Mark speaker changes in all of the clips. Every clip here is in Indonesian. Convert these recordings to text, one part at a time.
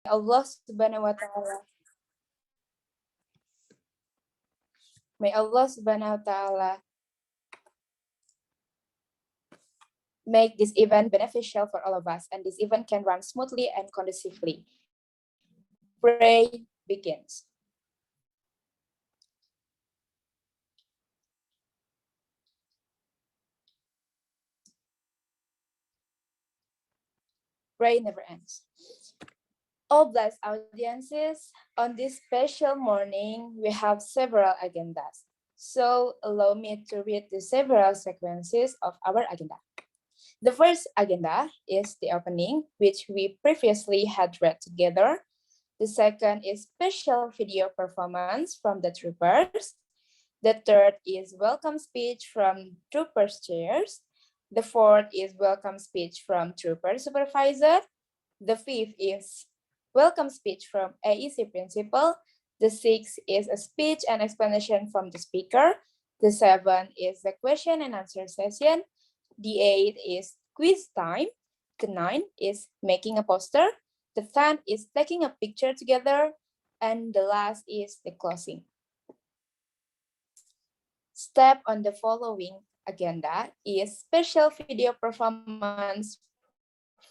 Speaker 1: Allah Subhanahu wa Ta'ala. May Allah Subhanahu wa Ta'ala make this event beneficial for all of us, and this event can run smoothly and conducively. Pray begins. Pray never ends. All blessed audiences, on this special morning, we have several agendas. So allow me to read the several sequences of our agenda. The first agenda is the opening, which we previously had read together. The second is special video performance from the troopers. The third is welcome speech from troopers' chairs. The fourth is welcome speech from trooper supervisor. The fifth is welcome speech from AEC principal. The sixth is a speech and explanation from the speaker. The seventh is the question and answer session. The eighth is quiz time. The ninth is making a poster. The 10th is taking a picture together. And the last is the closing. Step on the following agenda is special video performance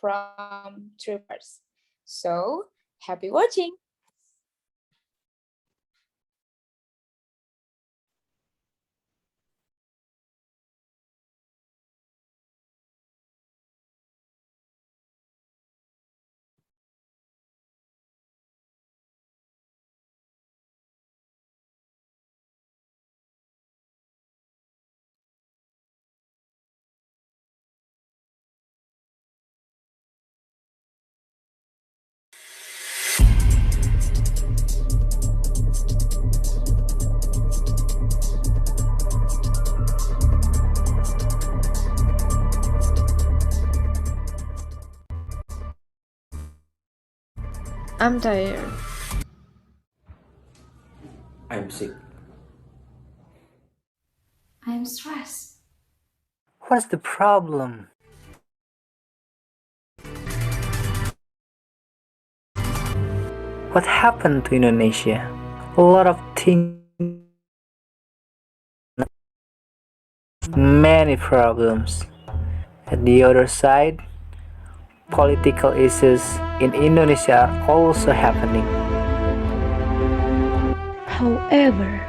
Speaker 1: from troopers. So, happy watching!
Speaker 2: I'm tired.
Speaker 3: I'm sick.
Speaker 4: I'm stressed.
Speaker 5: What's the problem? What happened to Indonesia? A lot of things, many problems. At the other side, political issues in Indonesia are also happening.
Speaker 2: However,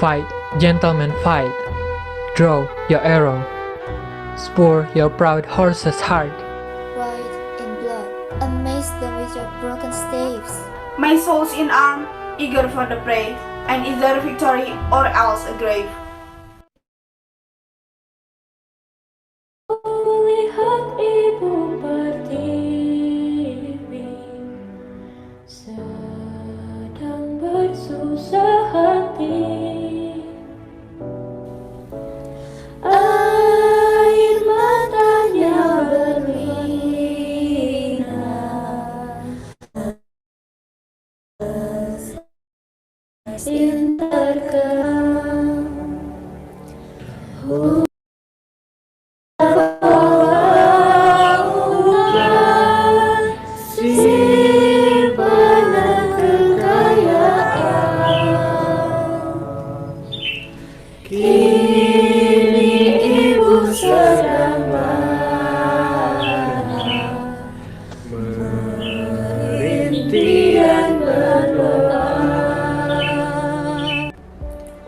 Speaker 6: Fight, gentlemen, fight. Draw your arrow. Spur your proud horse's heart.
Speaker 4: White in blood, amaze them with your broken staves.
Speaker 7: My soul's in arm, eager for the prey, and either victory or else a grave.
Speaker 8: Lihat ibu pertiwi sedang bersusah hati. Air matanya berlinang, mesin terkenang.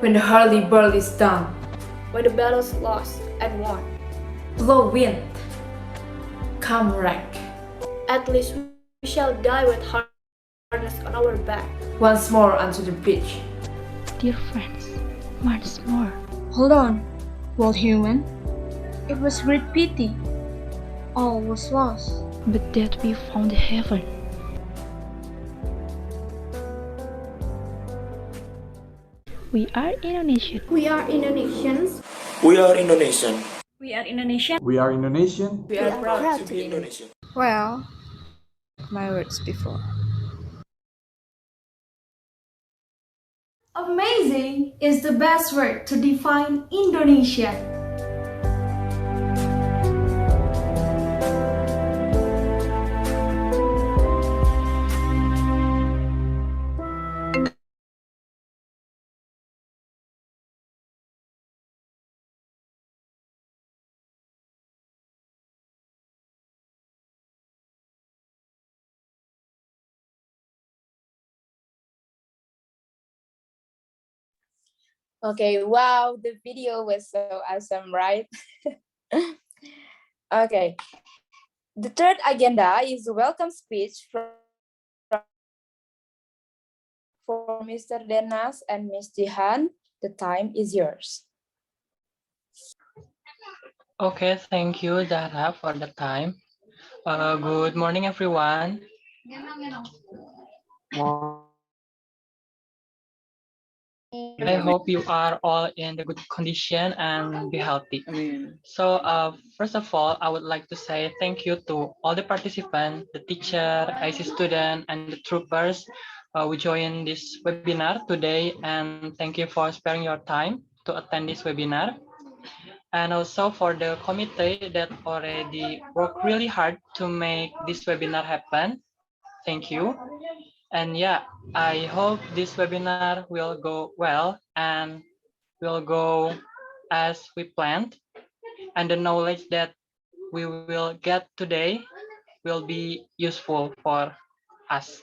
Speaker 7: When the hurly-burly is done,
Speaker 9: when the battle's lost and won,
Speaker 7: blow wind, come wreck.
Speaker 9: at least we shall die with harness on our back.
Speaker 7: Once more onto the beach.
Speaker 2: dear friends, once more.
Speaker 10: Hold on, world human. It was great pity. All was lost.
Speaker 2: But that we found heaven. We are Indonesian.
Speaker 9: We are Indonesians.
Speaker 3: We are Indonesian.
Speaker 10: We are Indonesian.
Speaker 11: We are Indonesian.
Speaker 7: We are proud
Speaker 3: To be Indonesian.
Speaker 2: Well, my words before.
Speaker 4: Amazing is the best word to define Indonesia.
Speaker 1: Okay, wow, the video was so awesome, right? Okay, the third agenda is a welcome speech for Mr. Denas and Ms. Jihan. The time is yours.
Speaker 6: Okay, thank you, Zahra, for the time. Good morning, everyone. I hope you are all in the good condition and be healthy. So, first of all, I would like to say thank you to all the participants, the teacher, IC student, and the troopers who joined this webinar today. And thank you for sparing your time to attend this webinar. And also for the committee that already worked really hard to make this webinar happen. Thank you. And yeah, I hope this webinar will go well and will go as we planned. And the knowledge that we will get today will be useful for us.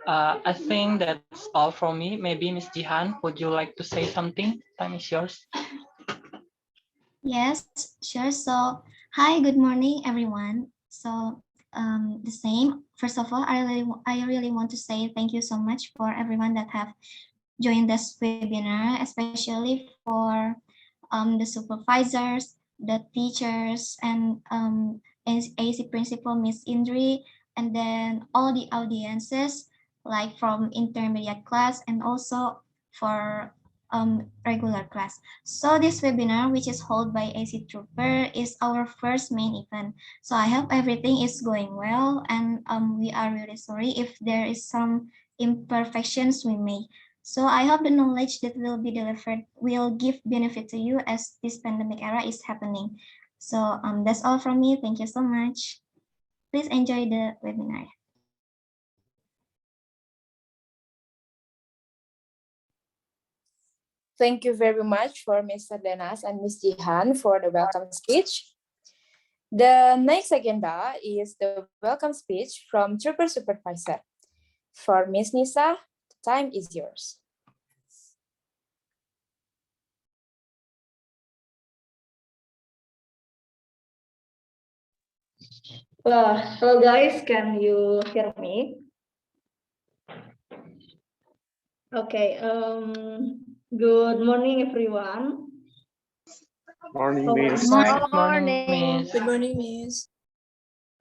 Speaker 6: I think that's all from me. Maybe Ms. Jihan, would you like to say something? Time is yours.
Speaker 11: Yes, sure. So, hi, good morning, everyone. So, the same. First of all, I really want to say thank you so much for everyone that have joined this webinar, especially for the supervisors, the teachers, and AC principal Miss Indri, and then all the audiences, like from intermediate class and also for regular class. So this webinar, which is held by AC Trooper, is our first main event. So I hope everything is going well, and we are really sorry if there is some imperfections we made. So I hope the knowledge that will be delivered will give benefit to you as this pandemic era is happening. So that's all from me. Thank you so much. Please enjoy the webinar.
Speaker 1: Thank you very much for Mr. Denas and Ms. Jihan for the welcome speech. The next agenda is the welcome speech from Trooper Supervisor. For Ms. Nisa, the time is yours.
Speaker 9: Hello guys, can you hear me? Okay, good morning everyone.
Speaker 5: Morning,
Speaker 9: Miss.
Speaker 6: Morning.
Speaker 1: Good morning, Miss.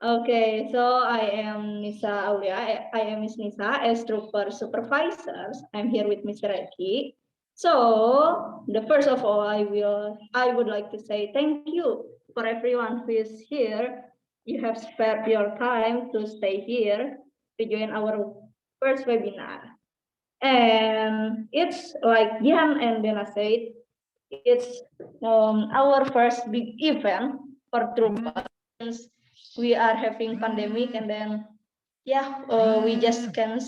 Speaker 9: Okay, so I am Nisa Aulia. I am Miss Nisa as Trooper Supervisors. I'm here with Mr. Eki. So the first of all, I would like to say thank you for everyone who is here. You have spared your time to stay here to join our first webinar. And it's like Jan and Dena said, it's our first big event for Troopers. We are having pandemic, and then we just can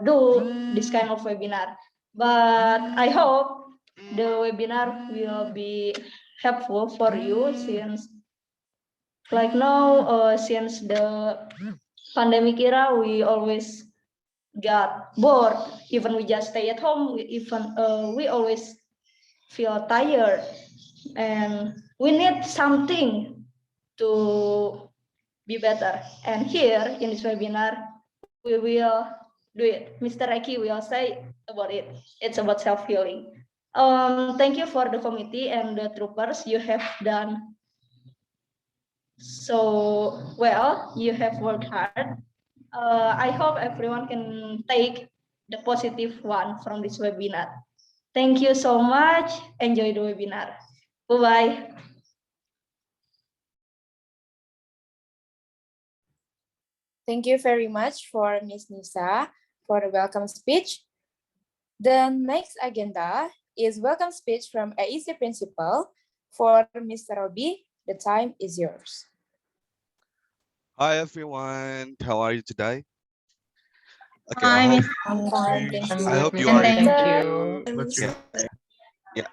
Speaker 9: do this kind of webinar. But I hope the webinar will be helpful for you since like now since the pandemic era we always got bored, even we just stay at home, we always feel tired, and we need something to be better. And here in this webinar, we will do it. Mr. Eki will say about it. It's about self-healing. Thank you for the committee and the troopers. You have done so well. You have worked hard. I hope everyone can take the positive one from this webinar. Thank you so much. Enjoy the webinar. Bye-bye.
Speaker 1: Thank you very much for Ms. Nisa for the welcome speech. The next agenda is welcome speech from AEC Principal for Mr. Robi. The time is yours.
Speaker 12: Hi everyone, how are you today? Okay,
Speaker 11: Hi,
Speaker 12: I hope you are.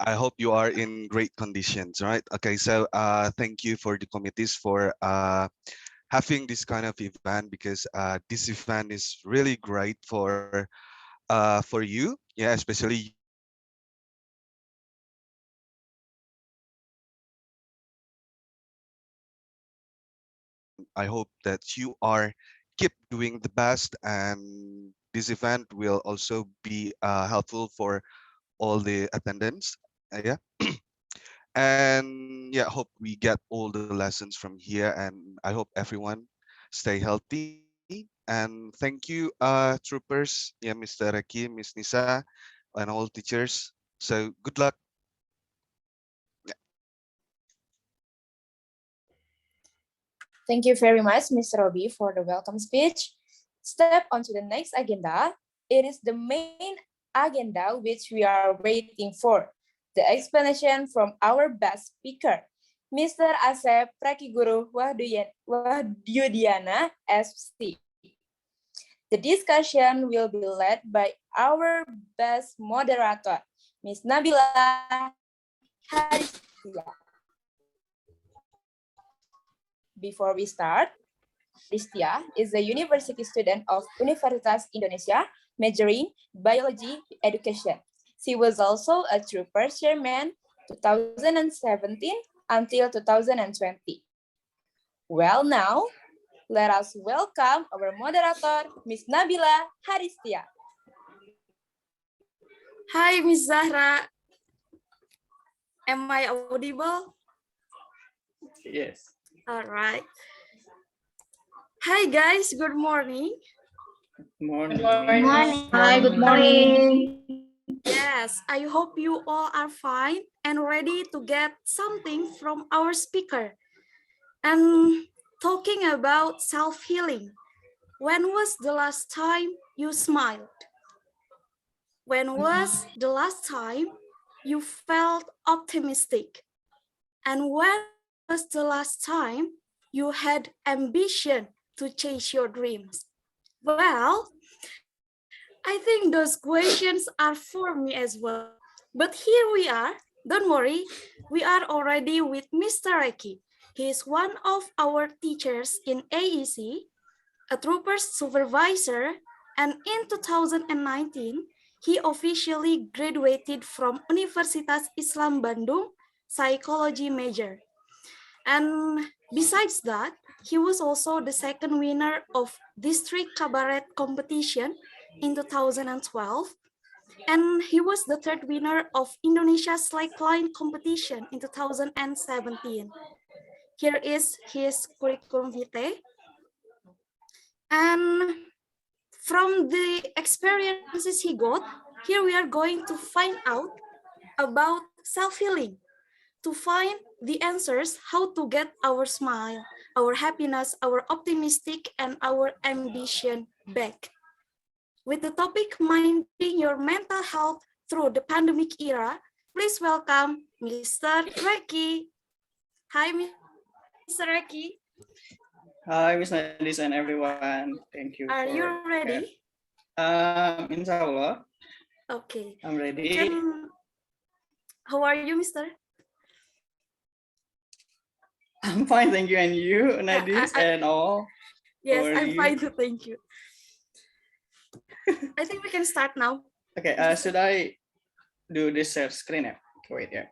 Speaker 12: I hope you are in great conditions, right? Okay, so thank you for the committees for having this kind of event, because this event is really great for you, especially I hope that you are keep doing the best, and this event will also be helpful for all the attendants. Yeah. And yeah, hope we get all the lessons from here, and I hope everyone stay healthy. And thank you, troopers, yeah, Mr. Reki, Miss Nisa, and all teachers. So good luck.
Speaker 1: Thank you very much, Mr. Robi, for the welcome speech. Step on to the next agenda. It is the main agenda which we are waiting for. The explanation from our best speaker, Mr. Asep Prakiguru Wahyudiana, FC. The discussion will be led by our best moderator, Ms. Nabila Haristia. Before we start, Haristia is a university student of Universitas Indonesia, majoring biology education. She was also a trooper chairman 2017 until 2020. Well, now, let us welcome our moderator, Ms. Nabila Haristia.
Speaker 7: Hi, Miss Zahra. Am I audible?
Speaker 13: Yes.
Speaker 7: All right. Hi, guys. Good morning.
Speaker 13: Morning.
Speaker 9: Good morning. Hi, good morning.
Speaker 7: Yes, I hope you all are fine and ready to get something from our speaker. And talking about self-healing, when was the last time you smiled? When was the last time you felt optimistic? And when was the last time you had ambition to chase your dreams? Well, I think those questions are for me as well. But here we are. Don't worry, we are already with Mr. Reki. He is one of our teachers in AEC, a trooper supervisor, and in 2019, he officially graduated from Universitas Islam Bandung psychology major. And besides that, he was also the second winner of district cabaret competition in 2012, and he was the third winner of Indonesia Slackline competition in 2017. Here is his curriculum vitae. And from the experiences he got, here we are going to find out about self-healing, to find the answers how to get our smile, our happiness, our optimistic, and our ambition back. With the topic minding your mental health through the pandemic era, please welcome Mr. Reki. Hi, Mr. Reki.
Speaker 13: Hi, Miss Nadis and everyone. Thank you.
Speaker 7: Are you ready?
Speaker 13: Insya Allah.
Speaker 7: Okay.
Speaker 13: I'm ready.
Speaker 7: How are you, Mr.?
Speaker 13: I'm fine, thank you. And you, Nadis, and all?
Speaker 7: Yes, I'm fine, thank you. I think we can start now.
Speaker 13: Okay, should I do this share screen? Wait, yeah.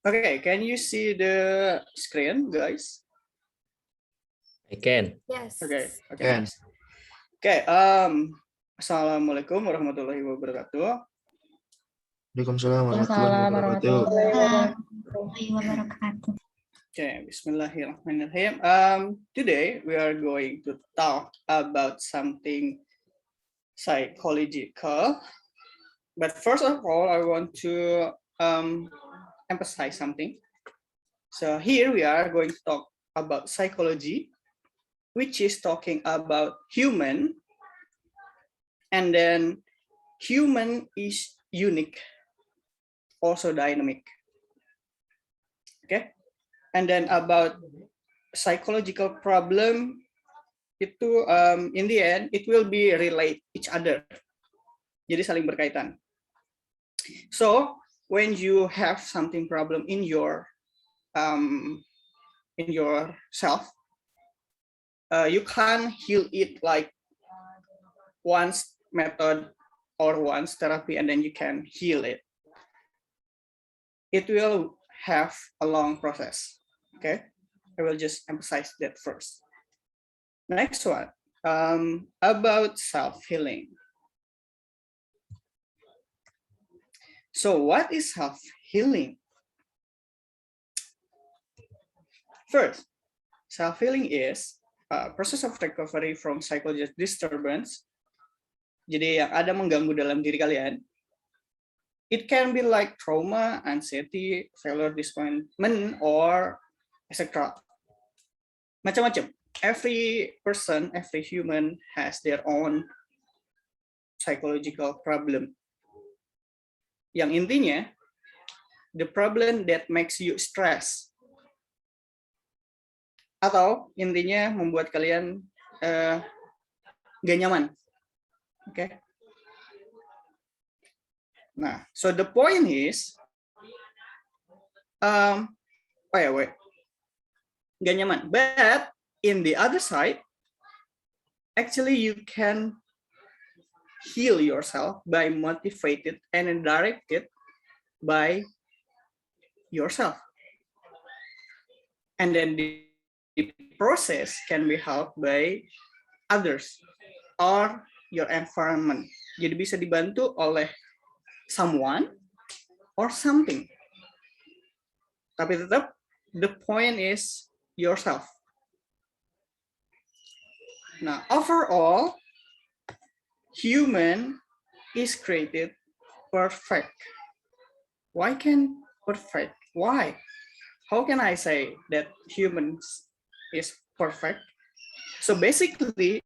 Speaker 13: Okay, can you see the screen, guys?
Speaker 3: I can.
Speaker 7: Yes.
Speaker 13: Okay.
Speaker 3: Can.
Speaker 13: Okay. Assalamualaikum warahmatullahi wabarakatuh.
Speaker 3: Waalaikumsalam warahmatullahi wabarakatuh.
Speaker 13: Okay, Bismillahirrahmanirrahim. Today we are going to talk about something psychological. But first of all, I want to emphasize something. So here we are going to talk about psychology, which is talking about human, and then human is unique, also dynamic. Okay, and then about psychological problem, itu in the end it will be relate each other, jadi saling berkaitan. So when you have something problem in your self, you can't heal it like once method or once therapy and then you can heal it. It will have a long process. Okay, I will just emphasize that first. Next one, about self-healing. So what is self-healing? First, self-healing is a process of recovery from psychological disturbance. Jadi yang ada mengganggu dalam diri kalian. It can be like trauma, anxiety, failure, disappointment, or etc. Macam-macam. Every person, every human has their own psychological problem. Yang intinya, the problem that makes you stress. Atau intinya membuat kalian gak nyaman. Okay. Nah, so the point is, gak nyaman. But in the other side, actually you can heal yourself by motivated and directed by yourself. And then the process can be helped by others or your environment. Jadi bisa dibantu oleh someone or something. Tapi tetap the point is yourself. Now, overall, human is created perfect. Why can perfect? Why? How can I say that humans is perfect? So basically,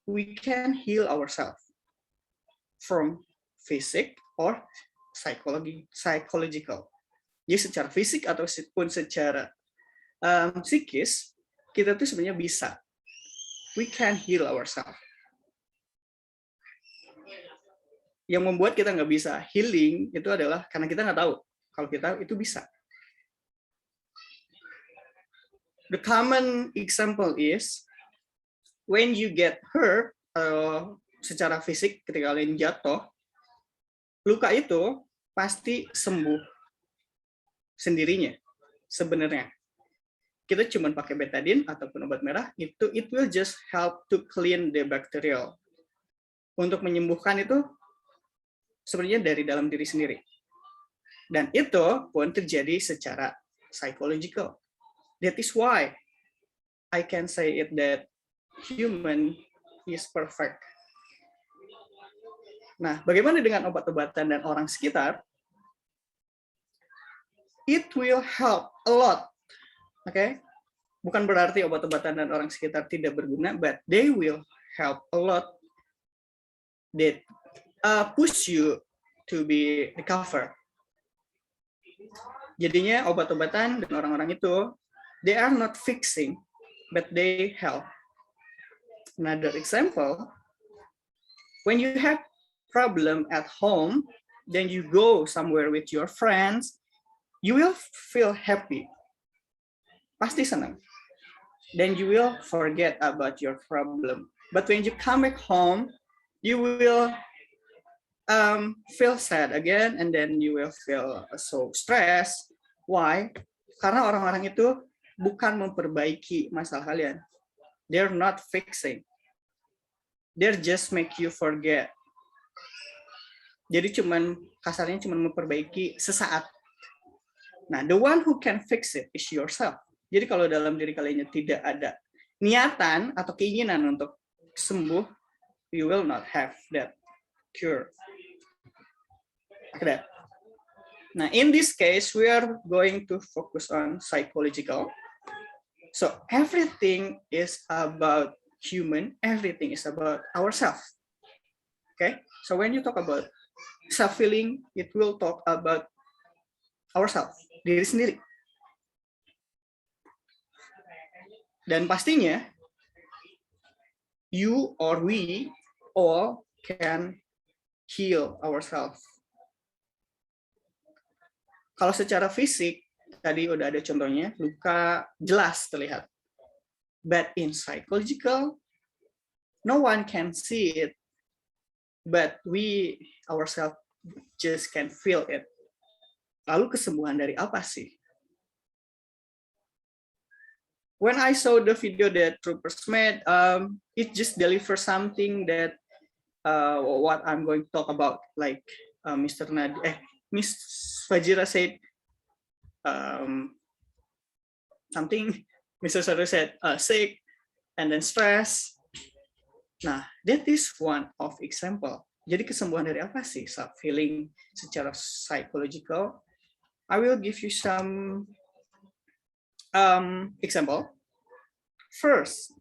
Speaker 13: we can heal ourselves from fisik or psychological. Jadi secara fisik ataupun secara psikis, kita tuh sebenarnya bisa. We can heal ourselves. Yang membuat kita nggak bisa healing itu adalah karena kita nggak tahu kalau kita itu bisa. The common example is when you get hurt secara fisik ketika kalian jatuh, luka itu pasti sembuh sendirinya sebenarnya. Kita cuma pakai betadine ataupun obat merah, it will just help to clean the bacterial. Untuk menyembuhkan itu sebenarnya dari dalam diri sendiri. Dan itu pun terjadi secara psychological. That is why I can say it that human is perfect. Nah, bagaimana dengan obat-obatan dan orang sekitar? It will help a lot. Okay? Bukan berarti obat-obatan dan orang sekitar tidak berguna, but they will help a lot. That push you to be recover. Jadinya obat-obatan dan orang-orang itu, they are not fixing, but they help. Another example, when you have problem at home, then you go somewhere with your friends, you will feel happy. Pasti senang. Then you will forget about your problem. But when you come back home, you will feel sad again, and then you will feel so stressed. Why? Karena orang-orang itu bukan memperbaiki masalah kalian. They're not fixing. They're just make you forget. Jadi kasarnya cuman memperbaiki sesaat. Nah, the one who can fix it is yourself. Jadi kalau dalam diri kalian tidak ada niatan atau keinginan untuk sembuh, you will not have that cure. Like that. Now, in this case, we are going to focus on psychological. So everything is about human. Everything is about ourselves. Okay. So when you talk about self-healing, it will talk about ourselves, diri sendiri. Dan pastinya, you or we all can heal ourselves. Kalau secara fisik, tadi udah ada contohnya, luka jelas terlihat. But in psychological, no one can see it, but we ourselves just can feel it. Lalu kesembuhan dari apa sih? When I saw the video that troopers made, it just delivers something that what I'm going to talk about, like Miss Fajira said something, Mr. Saru said sick, and then stress. Nah, that is one of example. Jadi kesembuhan dari apa sih self healing secara psychological? I will give you some example. First,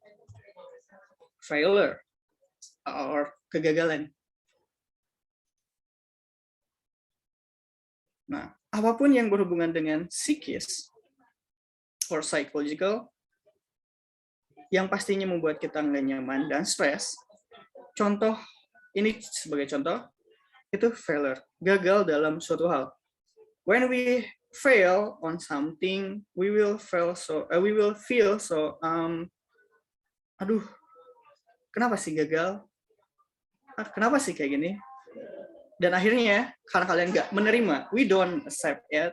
Speaker 13: failure or kegagalan. Nah, apapun yang berhubungan dengan psikis or psychological, yang pastinya membuat kita nggak nyaman dan stres. Contoh, ini sebagai contoh, itu failure, gagal dalam suatu hal. When we fail on something, we will feel so, aduh, kenapa sih gagal? Kenapa sih kayak gini? Dan akhirnya, karena kalian nggak menerima, we don't accept it,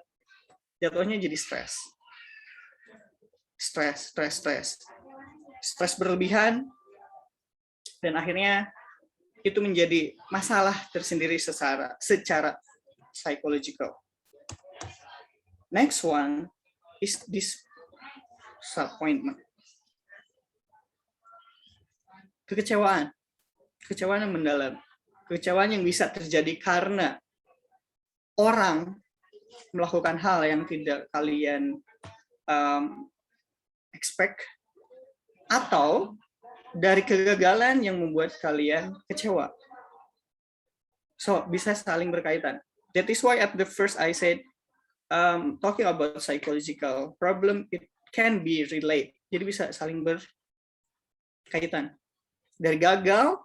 Speaker 13: jatuhnya jadi stres. Stres berlebihan, dan akhirnya itu menjadi masalah tersendiri secara psychological. Next one is disappointment. Kekecewaan yang mendalam. Kekecewaan yang bisa terjadi karena orang melakukan hal yang tidak kalian expect, atau dari kegagalan yang membuat kalian kecewa. So, bisa saling berkaitan. That is why at the first I said, talking about psychological problem, it can be relate. Jadi bisa saling berkaitan. Dari gagal,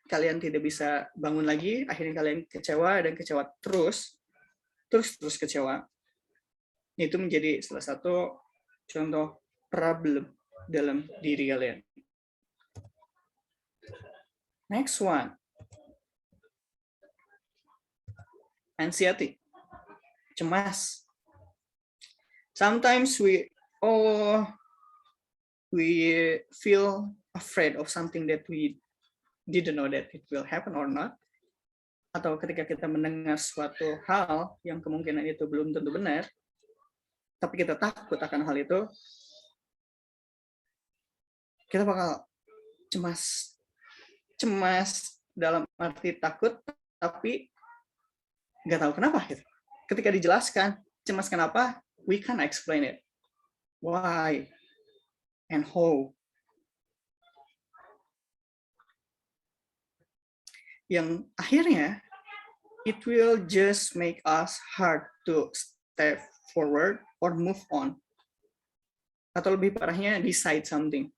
Speaker 13: kalian tidak bisa bangun lagi, akhirnya kalian kecewa dan kecewa terus kecewa. Itu menjadi salah satu contoh problem dalam diri kalian. Next one, anxiety, cemas. Sometimes we feel afraid of something that we didn't know that it will happen or not. Atau ketika kita mendengar suatu hal yang kemungkinan itu belum tentu benar, tapi kita takut akan hal itu, kita bakal cemas dalam arti takut, tapi nggak tahu kenapa gitu. Ketika dijelaskan cemas kenapa, we can explain it, why and how. Yang akhirnya it will just make us hard to step forward or move on. Atau lebih parahnya, decide something.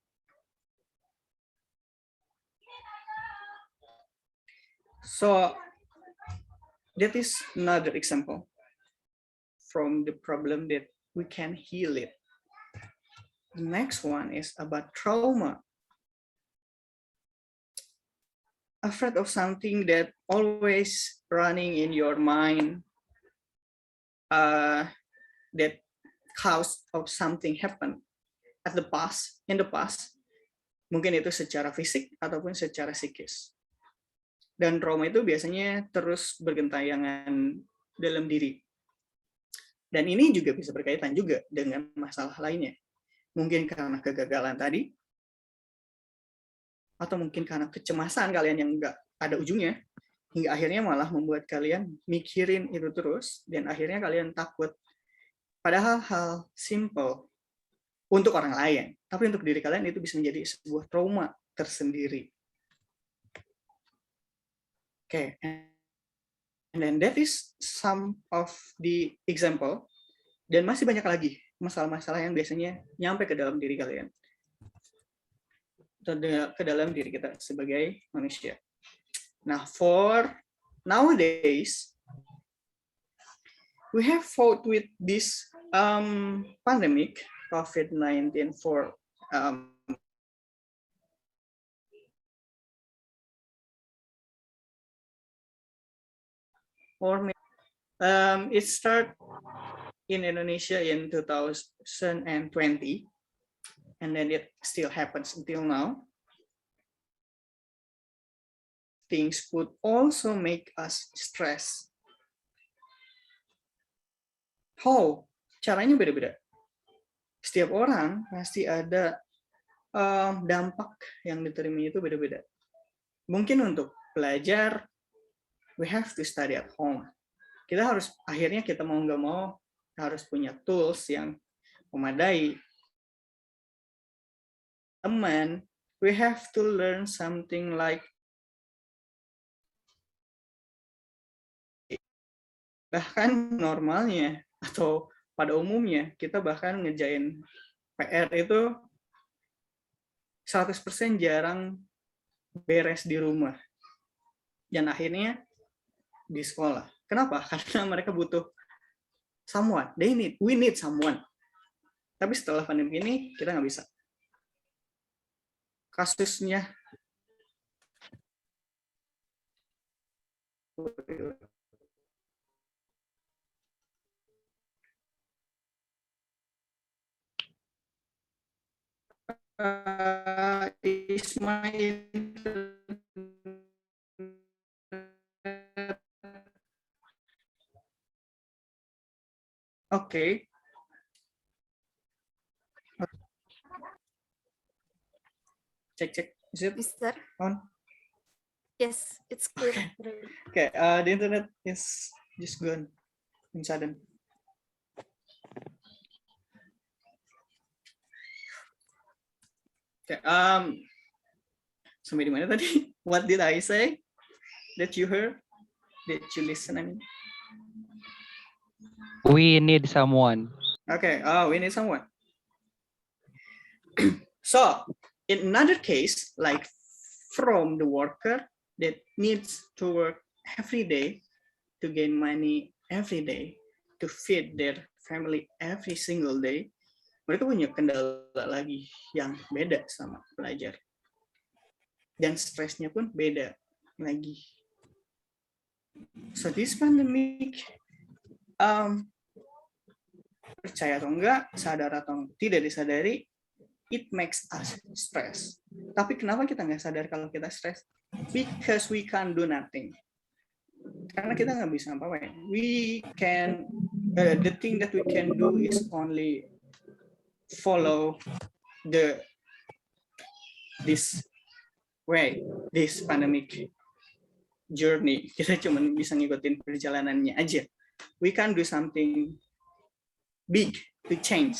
Speaker 13: So that is another example from the problem that we can heal it. The next one is about trauma. Afraid of something that always running in your mind, that cause of something happen in the past, mungkin itu secara fisik ataupun secara psikis. Dan trauma itu biasanya terus bergentayangan dalam diri. Dan ini juga bisa berkaitan juga dengan masalah lainnya. Mungkin karena kegagalan tadi, atau mungkin karena kecemasan kalian yang nggak ada ujungnya, hingga akhirnya malah membuat kalian mikirin itu terus, dan akhirnya kalian takut. Padahal hal simple untuk orang lain, tapi untuk diri kalian itu bisa menjadi sebuah trauma tersendiri. Okay, and then that is some of the example, dan masih banyak lagi masalah-masalah yang biasanya nyampe ke dalam diri kalian, ke dalam diri kita sebagai manusia. Nah, for nowadays, we have fought with this pandemic, COVID-19, for it started in Indonesia in 2020, and then it still happens until now. Things could also make us stress. How? Caranya beda-beda. Setiap orang pasti ada dampak yang diterima itu beda-beda. Mungkin untuk belajar, we have to study at home. Kita harus, akhirnya kita mau nggak mau, harus punya tools yang memadai. Teman, we have to learn something like bahkan normalnya atau pada umumnya kita bahkan ngerjain PR itu 100% jarang beres di rumah. Dan akhirnya di sekolah. Kenapa? Karena mereka butuh someone. We need someone. Tapi setelah pandemi ini kita nggak bisa. Kasusnya is my okay. Check. Is it
Speaker 7: Mister?
Speaker 13: on?
Speaker 7: Yes, it's clear.
Speaker 13: Okay, the internet is just gone in sudden. Okay, sampai di mana tadi? What did I say? That you heard? Did you listen? I mean,
Speaker 14: we need someone.
Speaker 13: Okay, we need someone. So, in another case, like from the worker that needs to work every day to gain money every day to feed their family every single day, mereka punya kendala lagi yang beda sama pelajar. Dan stresnya pun beda lagi. So this pandemic, percaya atau enggak, sadar atau tidak disadari, it makes us stress. Tapi kenapa kita nggak sadar kalau kita stress? Because we can't do nothing. Karena kita nggak bisa apa-apa. We can, the thing that we can do is only follow this pandemic journey. Kita cuma bisa ngikutin perjalanannya aja. We can't do something big to change.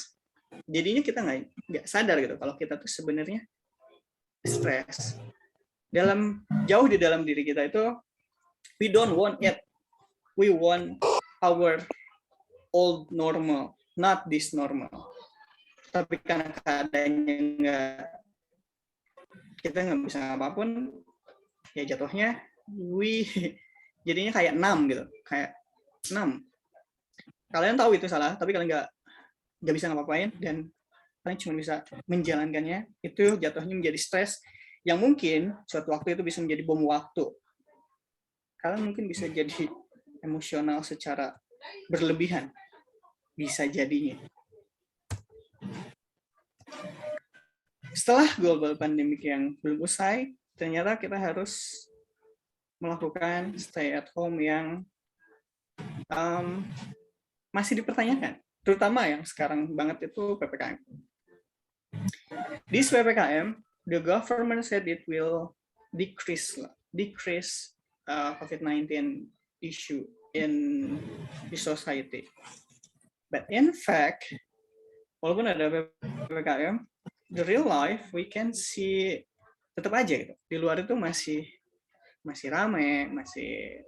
Speaker 13: Jadinya kita nggak sadar gitu kalau kita tuh sebenarnya stres. Jauh di dalam diri kita itu, we don't want it. We want our old normal, not this normal. Tapi karena keadaannya kita nggak bisa apapun, ya jatuhnya jadinya kayak numb gitu, kayak numb. Kalian tahu itu salah, tapi kalian nggak bisa ngapa-ngapain dan kalian cuma bisa menjalankannya. Itu jatuhnya menjadi stres yang mungkin suatu waktu itu bisa menjadi bom waktu. Kalian mungkin bisa jadi emosional secara berlebihan, bisa jadinya. Setelah global pandemic yang belum usai, ternyata kita harus melakukan stay at home yang masih dipertanyakan, terutama yang sekarang banget itu PPKM. This PPKM, the government said it will decrease COVID-19 issue in the society. But in fact, walaupun ada PPKM, the real life we can see tetap aja gitu. Di luar itu masih ramai, masih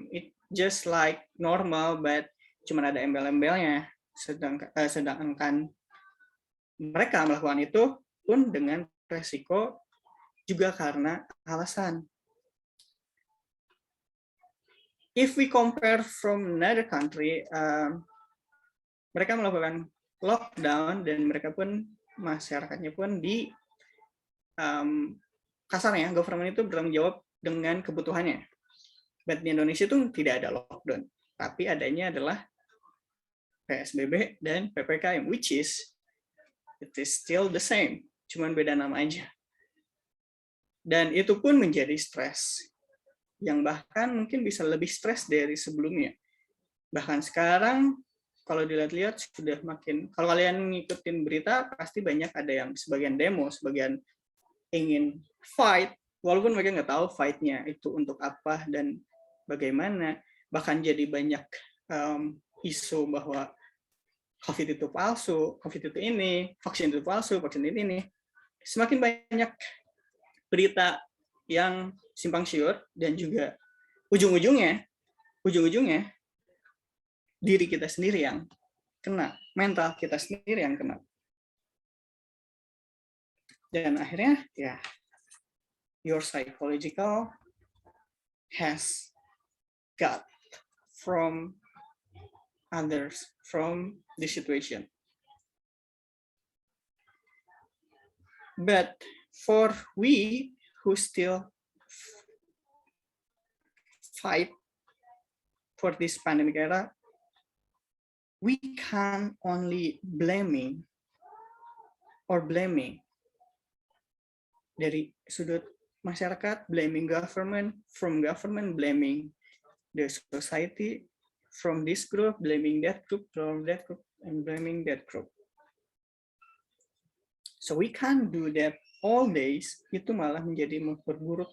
Speaker 13: it just like normal, but cuma ada embel-embelnya. Sedangkan mereka melakukan itu pun dengan resiko juga karena alasan. if we compare from another country, mereka melakukan lockdown dan mereka pun masyarakatnya pun di kasarnya government itu bertanggung jawab dengan kebutuhannya. But di Indonesia itu tidak ada lockdown, tapi adanya adalah PSBB dan PPKM, which is it is still the same, cuman beda nama aja. Dan itu pun menjadi stres, yang bahkan mungkin bisa lebih stres dari sebelumnya. Bahkan sekarang kalau dilihat-lihat sudah makin, kalau kalian ngikutin berita pasti banyak ada yang sebagian demo, sebagian ingin fight, walaupun mereka nggak tahu fight-nya itu untuk apa dan bagaimana. Bahkan jadi banyak isu bahwa COVID itu palsu, COVID itu ini, vaksin itu palsu, vaksin ini. Semakin banyak berita yang simpang siur dan juga ujung-ujungnya diri kita sendiri yang kena, mental kita sendiri yang kena. Dan akhirnya ya your psychological has got from others, from the situation. But for we who still fight for this pandemic era, we can only blaming dari sudut masyarakat, blaming government, from government blaming the society, from this group blaming that group, from that group and blaming that group. So we can't do that all days. Itu malah menjadi memperburuk.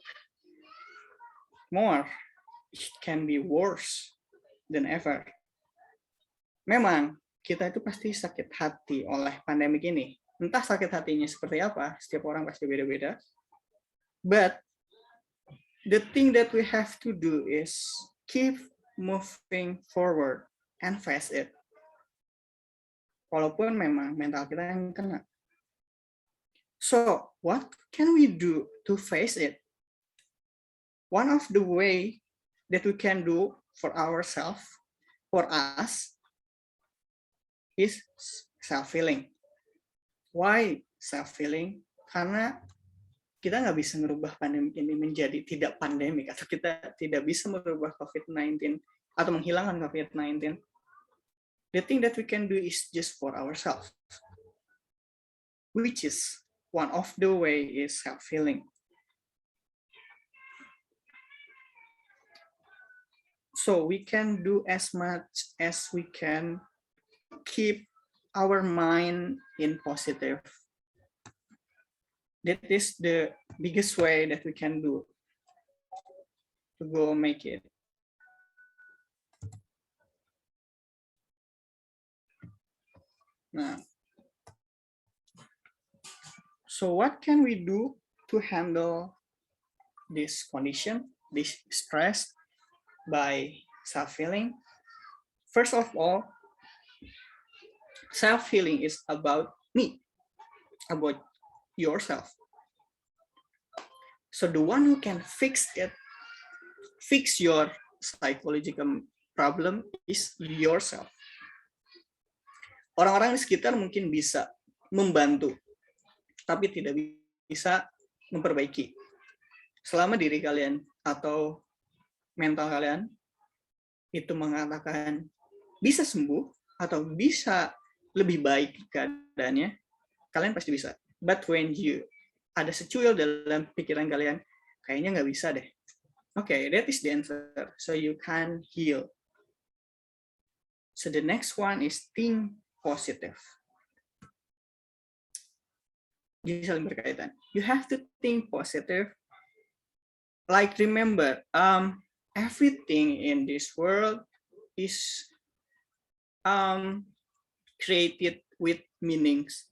Speaker 13: More, it can be worse than ever. Memang kita itu pasti sakit hati oleh pandemik ini. Entah sakit hatinya seperti apa, setiap orang pasti beda-beda. But the thing that we have to do is keep moving forward and face it. Walaupun memang mental kita yang kena. So, what can we do to face it? One of the way that we can do for ourselves, for us, is self-healing. Why self-healing? Karena kita nggak bisa merubah pandemi ini menjadi tidak pandemik, atau kita tidak bisa merubah COVID-19 atau menghilangkan COVID-19. The thing that we can do is just for ourselves, which is one of the way is self-healing. So we can do as much as we can keep our mind in positive. That is the biggest way that we can do to go make it. Nah, so what can we do to handle this condition, this stress, by self-healing? First of all, self-healing is about me, about yourself. So the one who can fix your psychological problem is yourself. Orang-orang di sekitar mungkin bisa membantu, tapi tidak bisa memperbaiki. Selama diri kalian atau mental kalian itu mengatakan bisa sembuh atau bisa lebih baik keadaannya, kalian pasti bisa. But when you ada secuil dalam pikiran kalian, kayaknya nggak bisa deh. Okay, that is the answer. So you can heal. So the next one is think positive. Jadi saling berkaitan. You have to think positive. Like remember, everything in this world is created with meanings.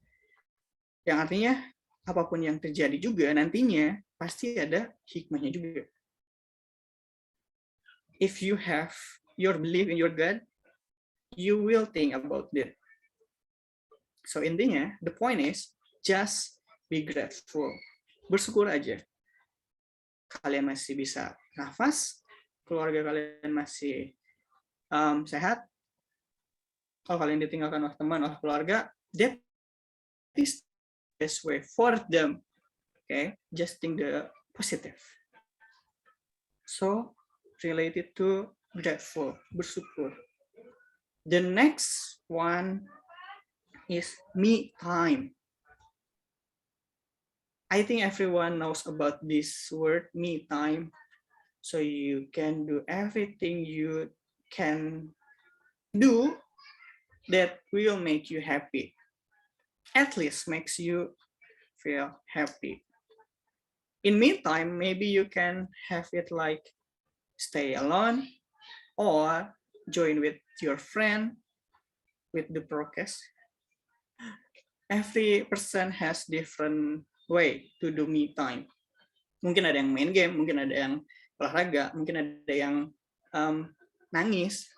Speaker 13: Yang artinya apapun yang terjadi juga nantinya pasti ada hikmahnya juga. If you have your belief in your God, you will think about that. So intinya, the point is just be grateful. Bersyukur aja. Kalian masih bisa nafas, keluarga kalian masih sehat, kalau kalian ditinggalkan oleh teman, oleh keluarga, that is the best way for them. Okay, just think the positive. So related to grateful, bersyukur. The next one is me time. I think everyone knows about this word, me time. So you can do everything you can do that will make you happy. At least makes you feel happy. In meantime, maybe you can have it like stay alone or join with your friend with the prokes. Every person has different way to do me time. Mungkin ada yang main game, mungkin ada yang olahraga, mungkin ada yang nangis.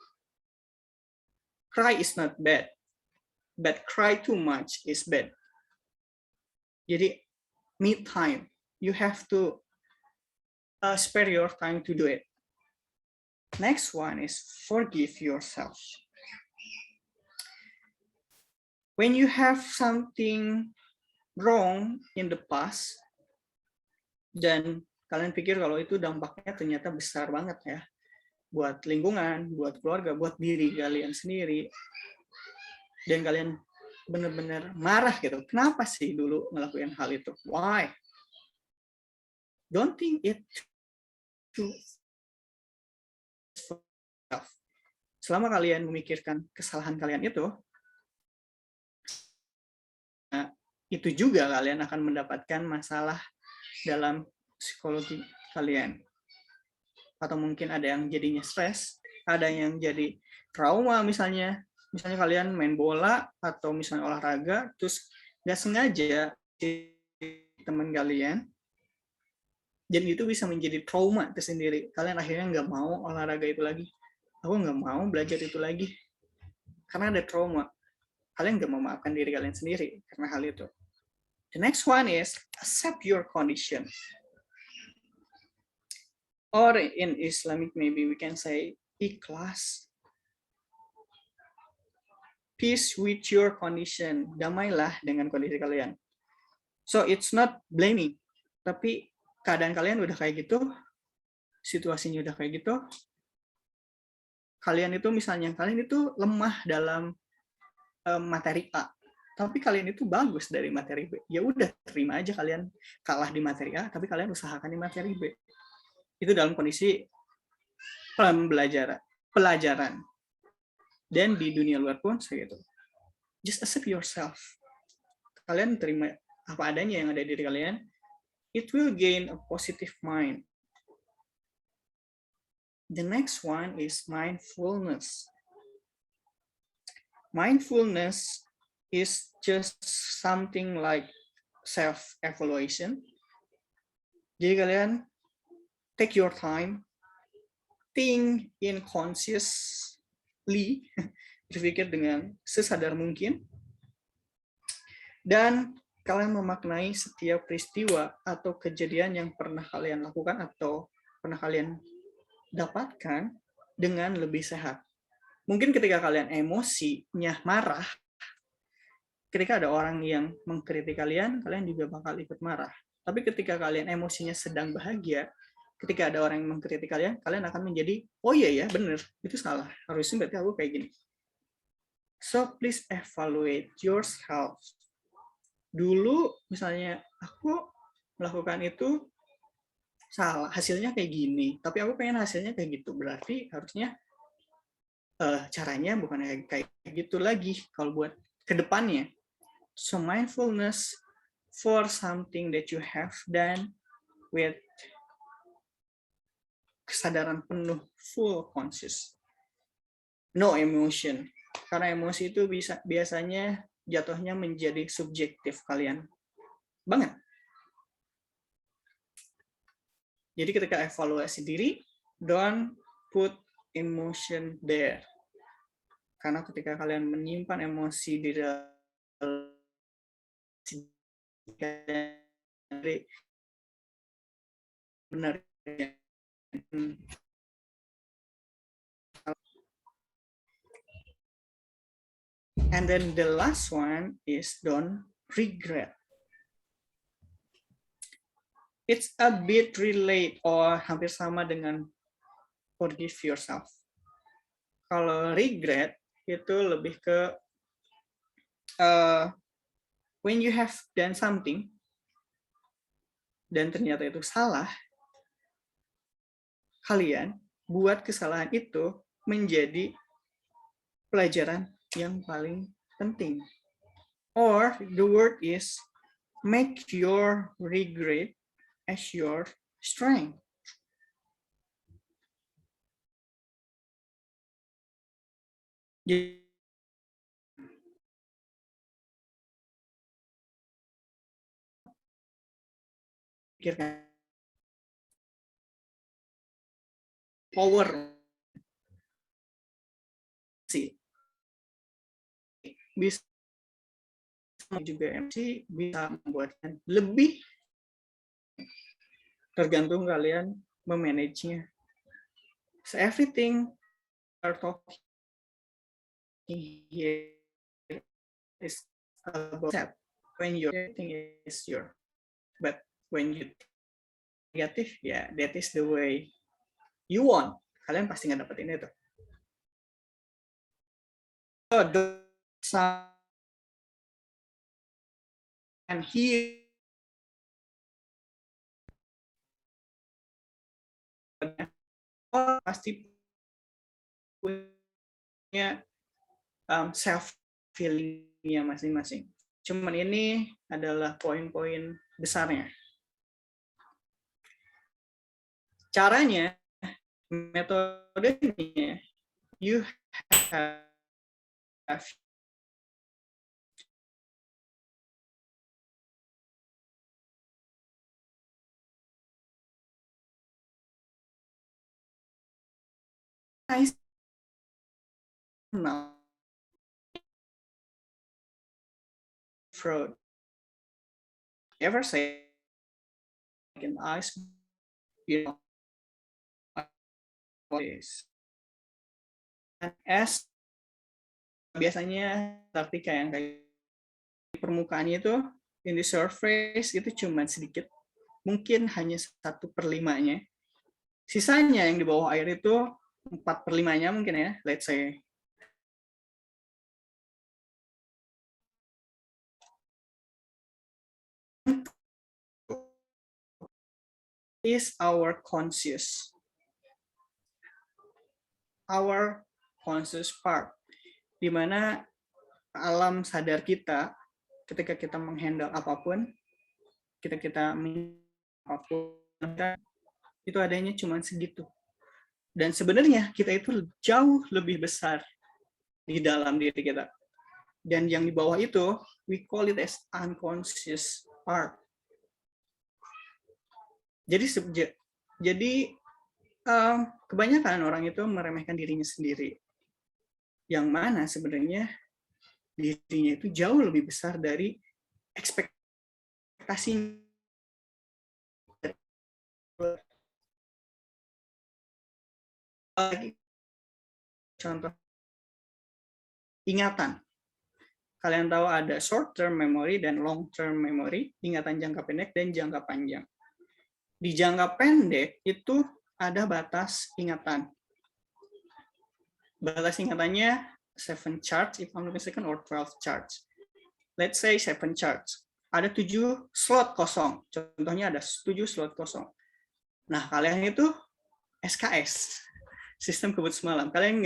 Speaker 13: Cry is not bad, but cry too much is bad. Jadi me time, you have to spare your time to do it. Next one is forgive yourself. When you have something wrong in the past, dan kalian pikir kalau itu dampaknya ternyata besar banget ya, buat lingkungan, buat keluarga, buat diri kalian sendiri, dan kalian benar-benar marah gitu, kenapa sih dulu ngelakuin hal itu? Why? Don't think it too. Selama kalian memikirkan kesalahan kalian itu juga kalian akan mendapatkan masalah dalam psikologi kalian. Atau mungkin ada yang jadinya stres, ada yang jadi trauma misalnya kalian main bola atau misalnya olahraga, terus nggak sengaja teman kalian, dan itu bisa menjadi trauma tersendiri. Kalian akhirnya nggak mau olahraga itu lagi, aku nggak mau belajar itu lagi, karena ada trauma. Kalian nggak mau memaafkan diri kalian sendiri karena hal itu. The next one is accept your condition. Or in Islamic, maybe we can say ikhlas. Peace with your condition. Damailah dengan kondisi kalian. So it's not blaming, tapi keadaan kalian udah kayak gitu, situasinya udah kayak gitu. Kalian itu misalnya, kalian itu lemah dalam materi A, tapi kalian itu bagus dari materi B. Ya udah, terima aja kalian kalah di materi A, tapi kalian usahakan di materi B. Itu dalam kondisi pelajaran. Dan di dunia luar pun segitu. Just accept yourself. Kalian terima apa adanya yang ada di diri kalian. It will gain a positive mind. The next one is mindfulness. Mindfulness is just something like self-evaluation. Jadi kalian take your time, think in consciously, berpikir dengan sesadar mungkin, dan kalian memaknai setiap peristiwa atau kejadian yang pernah kalian lakukan atau pernah kalian dapatkan dengan lebih sehat. Mungkin ketika kalian emosinya marah, ketika ada orang yang mengkritik kalian, kalian juga bakal ikut marah. Tapi ketika kalian emosinya sedang bahagia, ketika ada orang yang mengkritik kalian, kalian akan menjadi, oh iya ya, bener, itu salah. Harusnya berarti aku kayak gini. So please evaluate yourself. Dulu misalnya aku melakukan itu salah, hasilnya kayak gini, tapi aku pengen hasilnya kayak gitu. Berarti harusnya caranya bukan kayak gitu lagi kalau buat kedepannya. So mindfulness for something that you have done with kesadaran penuh, full conscious, no emotion. Karena emosi itu biasanya jatuhnya menjadi subjektif kalian banget. Jadi ketika evaluasi diri, don't put emotion there. Karena ketika kalian menyimpan emosi di dalam benar And then the last one is don't regret. It's a bit relate or hampir sama dengan forgive yourself. Kalau regret itu lebih ke when you have done something dan ternyata itu salah, kalian buat kesalahan itu menjadi pelajaran yang paling penting. Or the word is make your regret as your strength. Power sih bisa juga MC bisa membuatkan lebih, tergantung kalian memanagenya. So everything are talking here is about that. When your thing is your, but when you negative, ya that is the way you want. Kalian pasti nggak dapetin itu. So and here pasti punya self feelingnya masing-masing. Cuman ini adalah poin-poin besarnya. Caranya, metodenya, you have now fraud. Ever say an ice, you know, is as biasanya Antartika yang kayak permukaannya itu in the surface itu cuma sedikit, mungkin hanya 1/5-nya. Sisanya yang di bawah air itu 4/5-nya mungkin ya, let's say. Is our conscious part, di mana alam sadar kita ketika kita menghandle apapun, itu adanya cuma segitu. Dan sebenarnya kita itu jauh lebih besar di dalam diri kita. Dan yang di bawah itu we call it as unconscious part. Jadi kebanyakan orang itu meremehkan dirinya sendiri. Yang mana sebenarnya dirinya itu jauh lebih besar dari ekspektasi. Contoh ingatan. Kalian tahu ada short term memory dan long term memory, ingatan jangka pendek dan jangka panjang. Di jangka pendek itu ada batas ingatan. Batas ingatannya 7 charts, if I'm not mistaken, or 12 charts. Let's say 7 charts. Ada 7 slot kosong. Contohnya ada 7 slot kosong. Nah, kalian itu SKS, sistem kebut semalam. Kalian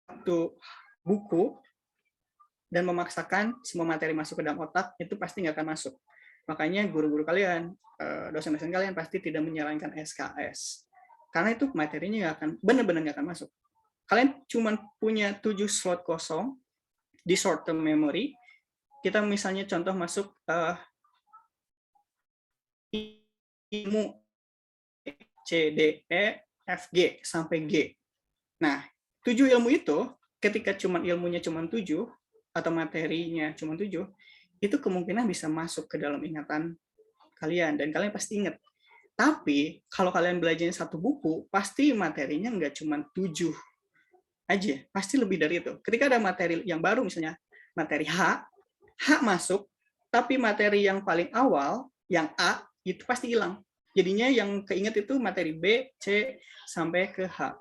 Speaker 13: satu buku dan memaksakan semua materi masuk ke dalam otak, itu pasti nggak akan masuk. Makanya guru-guru kalian, dosen-dosen kalian pasti tidak menyarankan SKS. Karena itu materinya nggak akan, benar-benar nggak akan masuk. Kalian cuma punya 7 slot kosong di short term memory. Kita misalnya contoh masuk ilmu C, D, E, F, G sampai G. Nah, 7 ilmu itu ketika ilmunya cuma 7 atau materinya cuma 7, itu kemungkinan bisa masuk ke dalam ingatan kalian dan kalian pasti ingat. Tapi kalau kalian belajar satu buku, pasti materinya nggak cuma 7 aja, pasti lebih dari itu. Ketika ada materi yang baru, misalnya materi H masuk, tapi materi yang paling awal, yang A, itu pasti hilang. Jadinya yang keinget itu materi B, C, sampai ke H.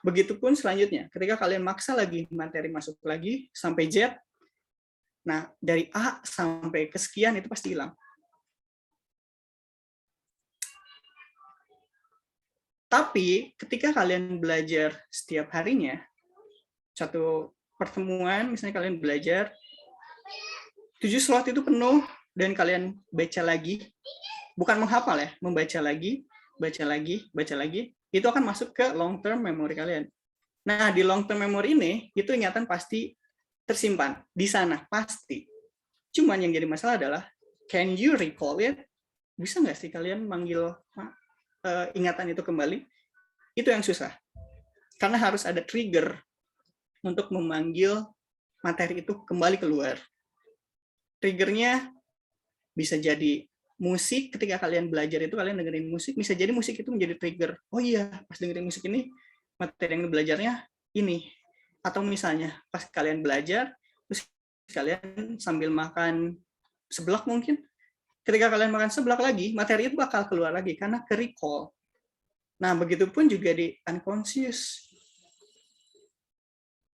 Speaker 13: Begitupun selanjutnya, ketika kalian maksa lagi materi masuk lagi sampai Z, nah dari A sampai ke sekian itu pasti hilang. Tapi ketika kalian belajar setiap harinya, satu pertemuan, misalnya kalian belajar 7 slot itu penuh, dan kalian baca lagi, bukan menghafal ya, membaca lagi, baca lagi, baca lagi, itu akan masuk ke long term memory kalian. Nah, di long term memory ini, itu ingatan pasti tersimpan di sana, pasti. Cuman yang jadi masalah adalah, can you recall it? Bisa nggak sih kalian manggil ingatan itu kembali? Itu yang susah. Karena harus ada trigger untuk memanggil materi itu kembali keluar. Triggernya bisa jadi musik, ketika kalian belajar itu kalian dengerin musik, bisa jadi musik itu menjadi trigger. Oh iya, pas dengerin musik ini, materi yang belajarnya ini. Atau misalnya pas kalian belajar, terus kalian sambil makan seblak mungkin, ketika kalian makan seblak lagi, materi itu bakal keluar lagi karena ke-recall. Nah, begitupun juga di unconscious.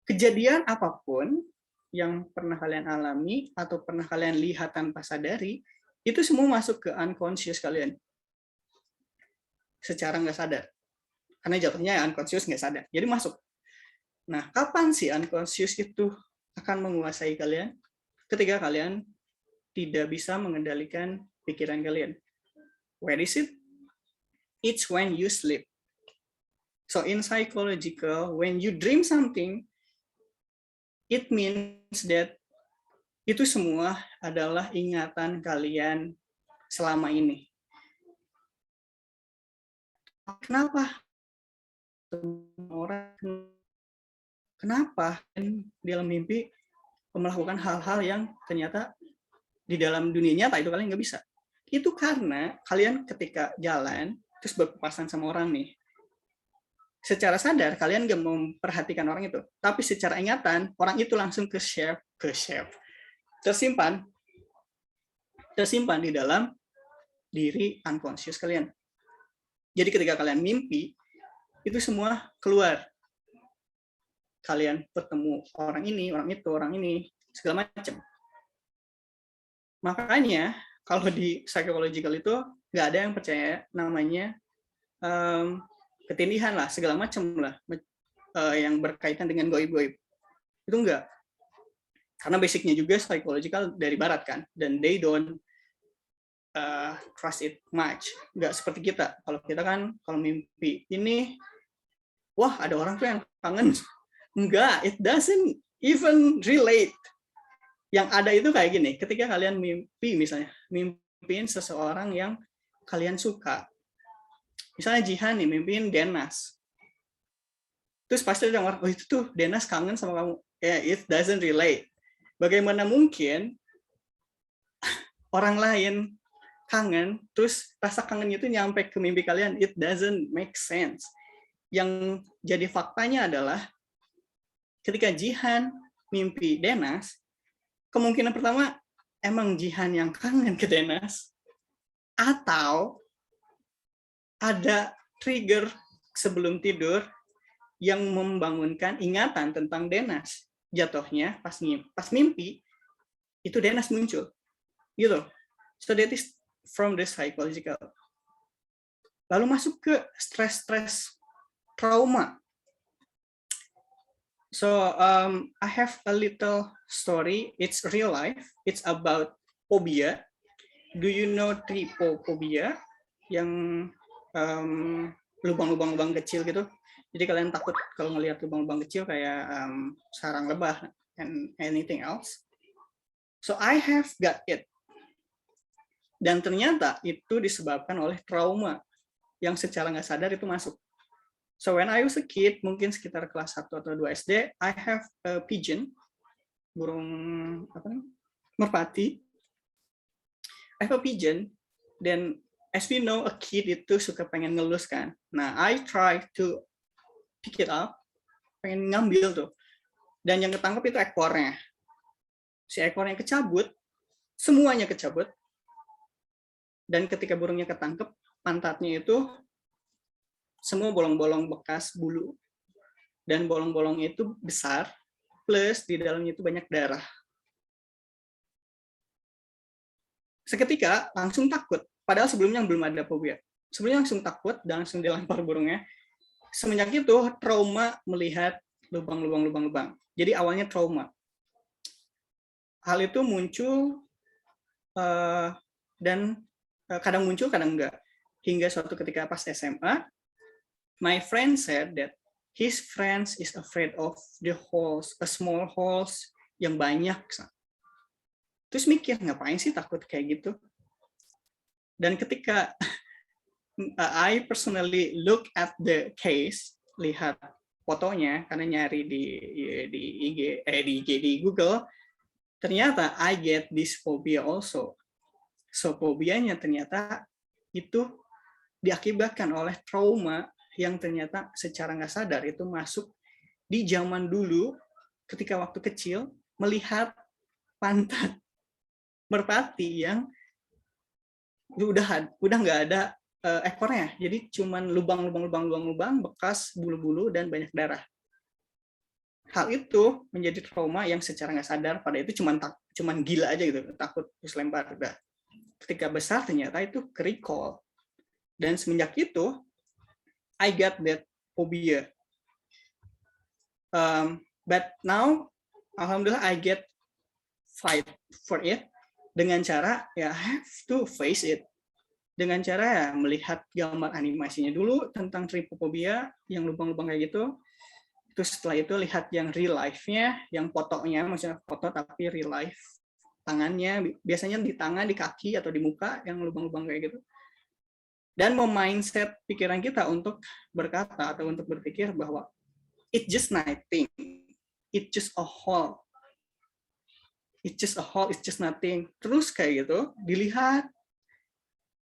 Speaker 13: Kejadian apapun yang pernah kalian alami atau pernah kalian lihat tanpa sadari, itu semua masuk ke unconscious kalian. Secara nggak sadar. Karena jatuhnya unconscious nggak sadar. Jadi masuk. Nah, kapan sih unconscious itu akan menguasai kalian? Ketika kalian tidak bisa mengendalikan pikiran kalian. Where is it? It's when you sleep. So in psychological, when you dream something, it means that itu semua adalah ingatan kalian selama ini. Kenapa? Kenapa di dalam mimpi melakukan hal-hal yang ternyata di dalam dunia nyata itu kalian nggak bisa? Itu karena kalian ketika jalan, terus berpapasan sama orang nih, secara sadar kalian nggak memperhatikan orang itu, tapi secara ingatan orang itu langsung ke share, tersimpan di dalam diri unconscious kalian. Jadi ketika kalian mimpi, itu semua keluar. Kalian bertemu orang ini, orang itu, orang ini, segala macam. Makanya kalau di psychological itu nggak ada yang percaya namanya ketindihan lah, segala macam lah yang berkaitan dengan goib-goib. Itu enggak. Karena basicnya juga psychological dari barat kan, dan they don't trust it much. Enggak seperti kita. Kalau kita kan, kalau mimpi ini, wah ada orang tuh yang kangen. Enggak, it doesn't even relate. Yang ada itu kayak gini, ketika kalian mimpi misalnya, mimpiin seseorang yang kalian suka. Misalnya Jihan nih, mimpiin Denas. Terus pasti ada orang, oh itu tuh Denas kangen sama kamu. Ya, it doesn't relate. Bagaimana mungkin orang lain kangen, terus rasa kangen itu nyampe ke mimpi kalian? It doesn't make sense. Yang jadi faktanya adalah, ketika Jihan mimpi Denas, kemungkinan pertama, emang Jihan yang kangen ke Denas, atau ada trigger sebelum tidur yang membangunkan ingatan tentang Denas. Jatuhnya pas mimpi, itu Denas muncul. Gitu. So that is from the psychological. Lalu masuk ke stress trauma. So I have a little story. It's real life. It's about phobia. Do you know trypophobia? Yang lubang-lubang kecil gitu. Jadi kalian takut kalau ngelihat lubang-lubang kecil kayak sarang lebah and anything else. So I have got it. Dan ternyata itu disebabkan oleh trauma yang secara nggak sadar itu masuk. So when I was a kid, mungkin sekitar kelas 1 atau 2 SD, I have a pigeon, burung merpati, have a pigeon, then as we know, a kid itu suka pengen ngelus kan. Nah, I try to pick it up, pengen ngambil tuh. Dan yang ketangkep itu ekornya. Si ekornya kecabut, semuanya kecabut. Dan ketika burungnya ketangkep, pantatnya itu semua bolong-bolong bekas bulu. Dan bolong-bolong itu besar, plus di dalamnya itu banyak darah. Seketika langsung takut. Padahal sebelumnya belum ada fobia. Sebelumnya langsung takut dan langsung dilempar burungnya. Semenjak itu trauma melihat lubang-lubang. Jadi awalnya trauma. Hal itu muncul dan kadang muncul, kadang enggak. Hingga suatu ketika pas SMA, my friend said that his friends is afraid of the holes, a small holes yang banyak. Terus mikir, ngapain sih takut kayak gitu? Dan ketika I personally look at the case, lihat fotonya karena nyari di Google, ternyata I get this phobia also. So fobianya ternyata itu diakibatkan oleh trauma yang ternyata secara nggak sadar itu masuk di zaman dulu ketika waktu kecil melihat pantat merpati yang udah nggak ada ekornya, jadi cuman lubang bekas bulu-bulu dan banyak darah. Hal itu menjadi trauma yang secara nggak sadar pada itu cuman gila aja gitu, takut terus lempar. Udah. Ketika besar ternyata itu recall. Dan semenjak itu I got that phobia. But now alhamdulillah I get fight for it dengan cara ya I have to face it. Dengan cara ya melihat gambar animasinya dulu tentang trypophobia yang lubang-lubang kayak gitu. Terus setelah itu lihat yang real life-nya, yang fotonya, maksudnya foto tapi real life. Tangannya, biasanya di tangan, di kaki, atau di muka yang lubang-lubang kayak gitu. Dan mindset pikiran kita untuk berkata atau untuk berpikir bahwa it's just nothing. It's just a hole. It's just a hole, it's just nothing. Terus kayak gitu, dilihat.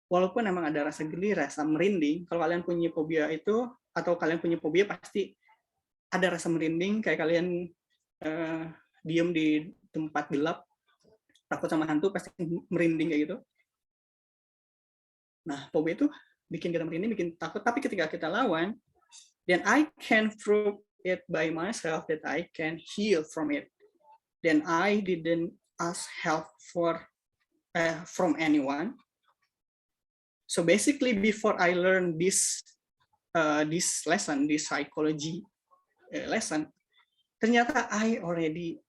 Speaker 13: Walaupun emang ada rasa geli, rasa merinding, kalau kalian punya fobia itu, atau kalian punya fobia pasti ada rasa merinding, kayak kalian diem di tempat gelap, takut sama hantu, pasti merinding kayak gitu. Nah, fobia itu bikin kita merinding, bikin takut, tapi ketika kita lawan, then I can prove it by myself that I can heal from it. Then I didn't ask help from anyone. So basically, before I learned this lesson, this psychology lesson, ternyata I already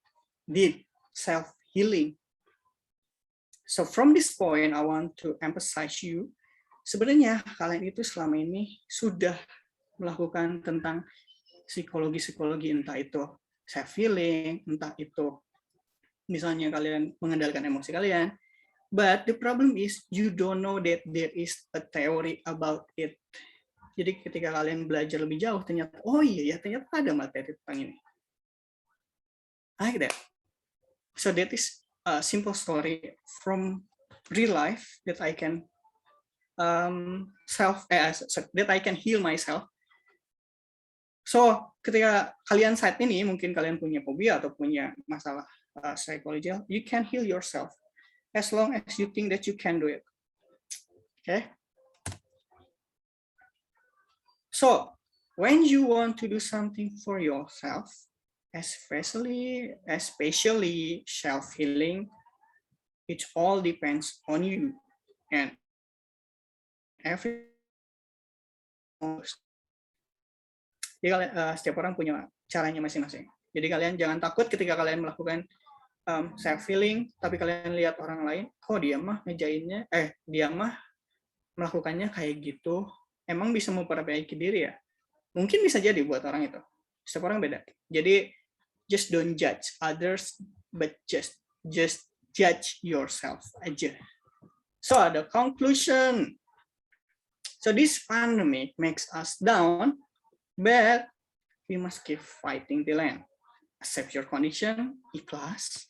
Speaker 13: did self-healing. So from this point, I want to emphasize you, sebenarnya kalian itu selama ini sudah melakukan tentang psikologi, entah itu self-healing, entah itu misalnya kalian mengendalikan emosi kalian. But the problem is you don't know that there is a theory about it. Jadi ketika kalian belajar lebih jauh, ternyata, oh iya ya, ternyata ada materi tentang ini. Like that. So that is a simple story from real life that I can that I can heal myself. So ketika kalian saat ini mungkin kalian punya fobia atau punya masalah psikologi, you can heal yourself. As long as you think that you can do it. Okay? So, when you want to do something for yourself, especially self-healing, it all depends on you. And jadi setiap orang punya caranya masing-masing. Jadi kalian jangan takut ketika kalian melakukan self-healing, tapi kalian lihat orang lain, kok dia mah ngejainnya, dia mah melakukannya kayak gitu, emang bisa memperbaiki diri ya? Mungkin bisa jadi buat orang itu. Setiap orang beda. Jadi, just don't judge others, but just judge yourself aja. So, the conclusion. So, this pandemic makes us down, but we must keep fighting till end. Accept your condition, ikhlas.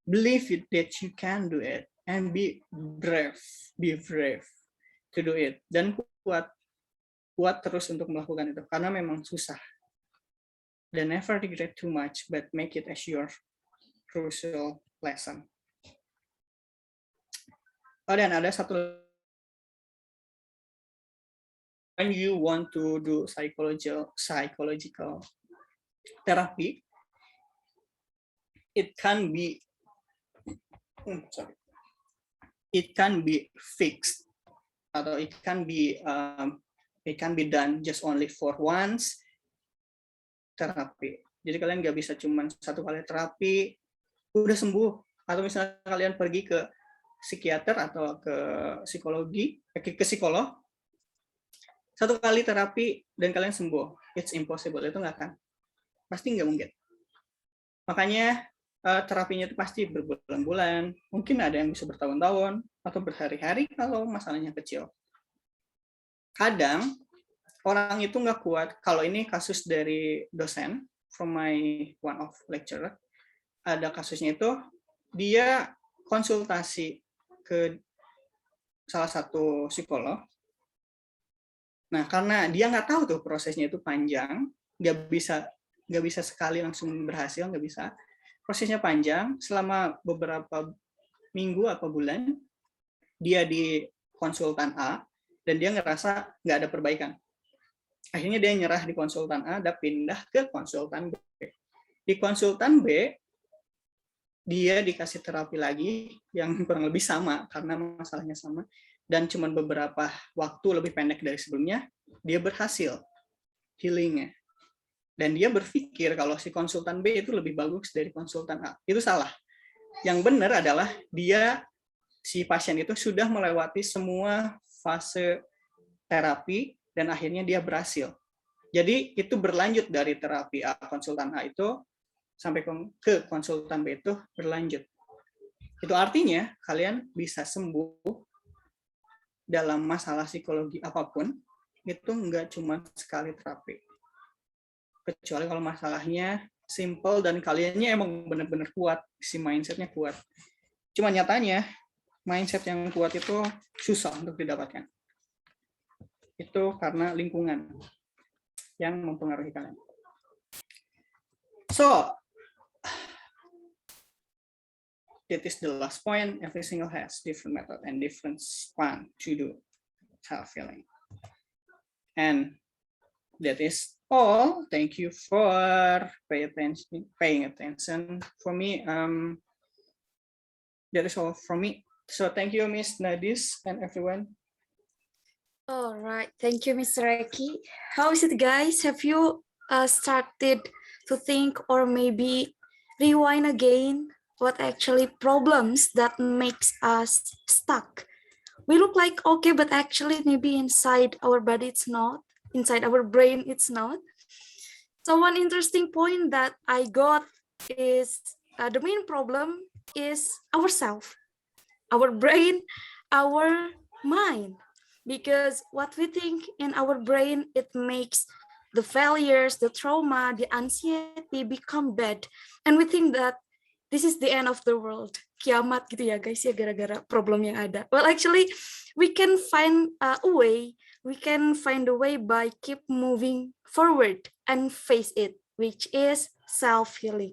Speaker 13: Believe that you can do it, and be brave to do it, dan kuat terus untuk melakukan itu karena memang susah. Dan never regret too much, but make it as your crucial lesson. Oh, dan ada satu, when you want to do psychological therapy, it can be fixed, atau it can be done just only for once terapi. Jadi kalian nggak bisa cuma satu kali terapi udah sembuh, atau misalnya kalian pergi ke psikiater atau ke psikolog, satu kali terapi dan kalian sembuh. It's impossible, itu pasti nggak mungkin. Makanya terapinya itu pasti berbulan-bulan, mungkin ada yang bisa bertahun-tahun atau berhari-hari kalau masalahnya kecil. Kadang orang itu nggak kuat. Kalau ini kasus dari dosen, from my one of lecturer, ada kasusnya itu dia konsultasi ke salah satu psikolog. Nah, karena dia nggak tahu tuh prosesnya itu panjang, nggak bisa sekali langsung berhasil, nggak bisa. Prosesnya panjang, selama beberapa minggu atau bulan, dia di konsultan A, dan dia ngerasa nggak ada perbaikan. Akhirnya dia nyerah di konsultan A, dan pindah ke konsultan B. Di konsultan B, dia dikasih terapi lagi yang kurang lebih sama karena masalahnya sama, dan cuma beberapa waktu lebih pendek dari sebelumnya dia berhasil healingnya, dan dia berpikir kalau si konsultan B itu lebih bagus dari konsultan A. Itu salah. Yang benar adalah si pasien itu sudah melewati semua fase terapi dan akhirnya dia berhasil. Jadi itu berlanjut dari terapi A, konsultan A itu sampai ke konsultan B itu berlanjut. Itu artinya kalian bisa sembuh dalam masalah psikologi apapun, itu nggak cuma sekali terapi. Kecuali kalau masalahnya simple dan kaliannya emang benar-benar kuat, si mindsetnya kuat. Cuma nyatanya, mindset yang kuat itu susah untuk didapatkan. Itu karena lingkungan yang mempengaruhi kalian. So, that is the last point. Every single has different method and different fun to do self-healing. And that is all. Thank you for paying attention. For me, that is all from me. So thank you, Miss Nadis and everyone.
Speaker 7: All right, thank you, Mr. Eki. How is it, guys? Have you started to think or maybe rewind again what actually problems that makes us stuck? We look like okay, but actually maybe inside our body it's not, inside our brain it's not. So one interesting point that I got is the main problem is ourself, our brain, our mind. Because what we think in our brain, it makes the failures, the trauma, the anxiety become bad. And we think that this is the end of the world. Kiamat gitu ya guys ya, gara-gara problem yang ada. Well, actually, we can find a way. We can find a way by keep moving forward and face it, which is self-healing.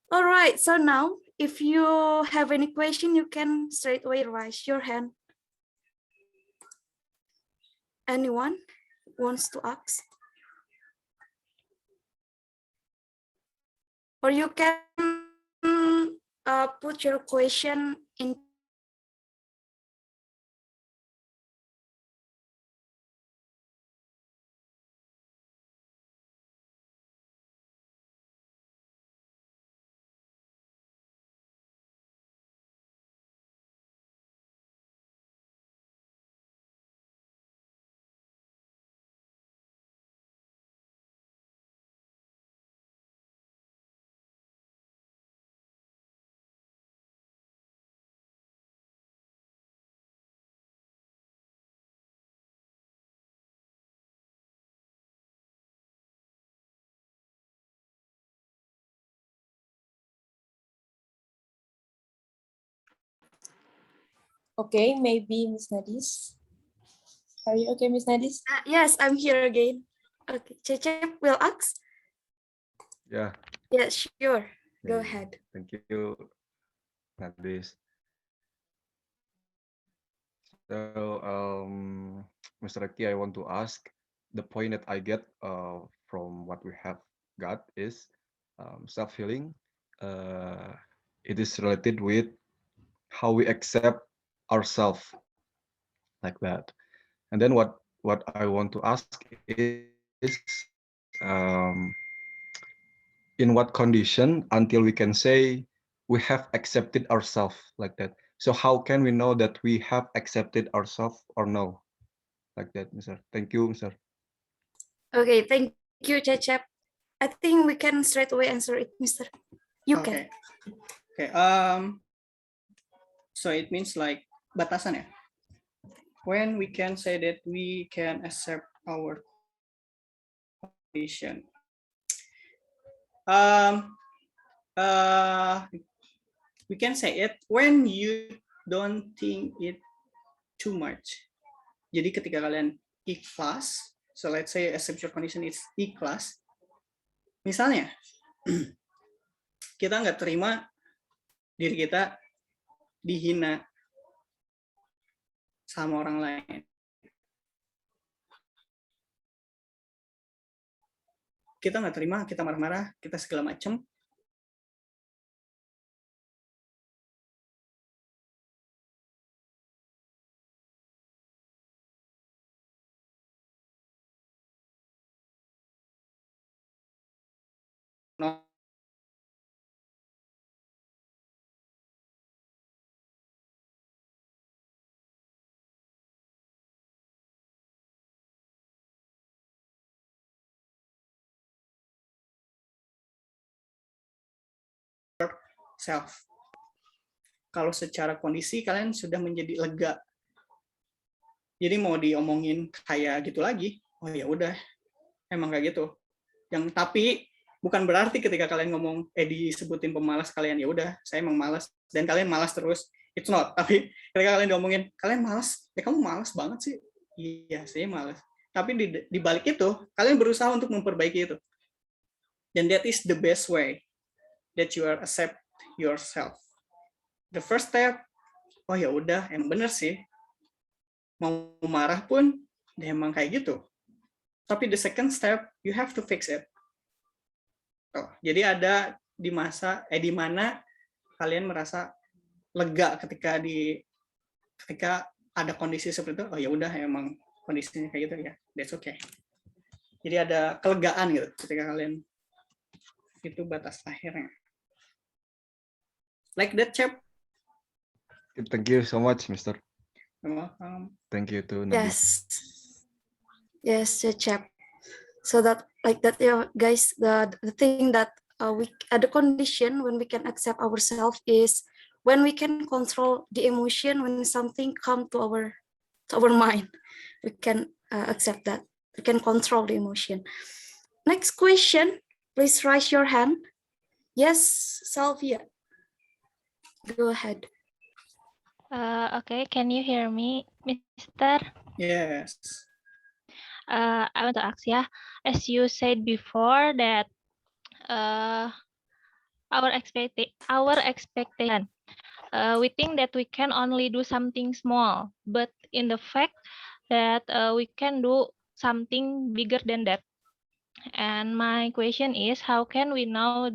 Speaker 7: All right, so now, if you have any question, you can straight away raise your hand. Anyone wants to ask? Or you can put your question in
Speaker 1: Okay, maybe Miss Nadis. Are you okay, Miss Nadis?
Speaker 7: Yes, I'm here again. Okay, Cecep will ask.
Speaker 14: Yeah.
Speaker 7: Yeah, sure. Go
Speaker 14: Okay.
Speaker 7: ahead.
Speaker 14: Thank you, Nadis. So, Mr. Aki, I want to ask, the point that I get from what we have got is self-healing. It is related with how we accept ourselves, like that. And then what I want to ask is, in what condition until we can say we have accepted ourselves, like that. So how can we know that we have accepted ourselves or no? Like that, Mr. Thank you, Mr.
Speaker 7: Okay, thank you, Cecep. I think we can straight away answer it, Mr. You can.
Speaker 13: Okay. So it means like batasan ya. When we can say that we can accept our condition. We can say it when you don't think it too much. Jadi ketika kalian ikhlas, so let's say accept your condition is ikhlas. Misalnya, kita nggak terima diri kita dihina sama orang lain. Kita nggak terima, kita marah-marah, kita segala macam. Self. Kalau secara kondisi kalian sudah menjadi lega, jadi mau diomongin kayak gitu lagi, oh ya udah, emang kayak gitu. Yang tapi bukan berarti ketika kalian ngomong disebutin pemalas kalian, ya udah saya emang malas dan kalian malas terus, it's not. Tapi ketika kalian diomongin kalian malas, ya kamu malas banget sih, iya saya malas. Tapi di balik itu kalian berusaha untuk memperbaiki itu, dan that is the best way that you are accept yourself. The first step, oh ya udah, yang bener sih, mau marah pun ya emang kayak gitu. Tapi the second step, you have to fix it. Jadi ada di masa di mana kalian merasa lega ketika ada kondisi seperti itu. Oh ya udah, emang kondisinya kayak gitu ya, that's okay. Jadi ada kelegaan gitu ketika kalian itu batas akhirnya. Like that, chap.
Speaker 14: Thank you so much, Mr.
Speaker 13: You're welcome.
Speaker 14: Thank you to Nadis.
Speaker 7: Yes, Cecep. So that like that, yeah, guys. The thing that the condition when we can accept ourselves is when we can control the emotion when something come to our mind. We can accept that. We can control the emotion. Next question. Please raise your hand. Yes, Salvia. Go ahead.
Speaker 15: Okay, can you hear me, Mister?
Speaker 13: Yes.
Speaker 15: I want to ask ya, as you said before that our expectation, we think that we can only do something small, but in the fact that we can do something bigger than that. And my question is, how can we know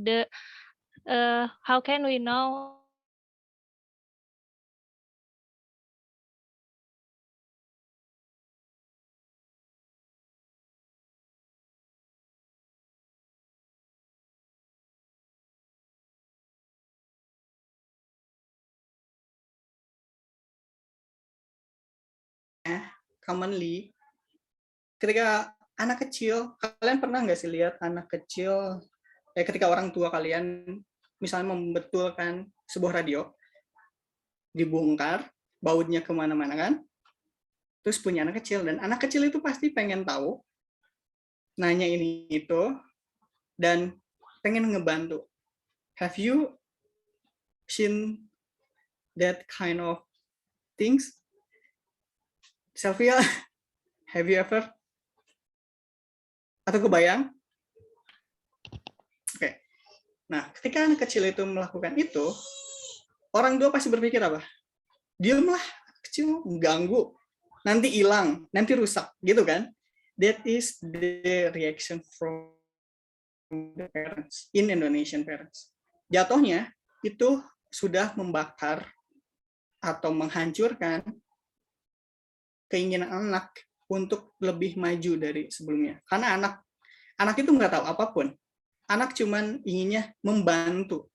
Speaker 13: commonly ketika anak kecil, kalian pernah nggak sih lihat anak kecil ketika orang tua kalian misalnya membetulkan sebuah radio, dibongkar, bautnya kemana-mana kan, terus punya anak kecil, dan anak kecil itu pasti pengen tahu, nanya ini itu, dan pengen ngebantu. Have you seen that kind of things. Sylvia, have you ever? Atau kebayang? Oke. Nah, ketika anak kecil itu melakukan itu, orang tua pasti berpikir apa? Diamlah, kecil, ganggu, nanti hilang, nanti rusak, gitu kan? That is the reaction from the parents, in Indonesian parents. Jatuhnya itu sudah membakar atau menghancurkan keinginan anak untuk lebih maju dari sebelumnya. Karena anak itu nggak tahu apapun. Anak cuman inginnya membantu.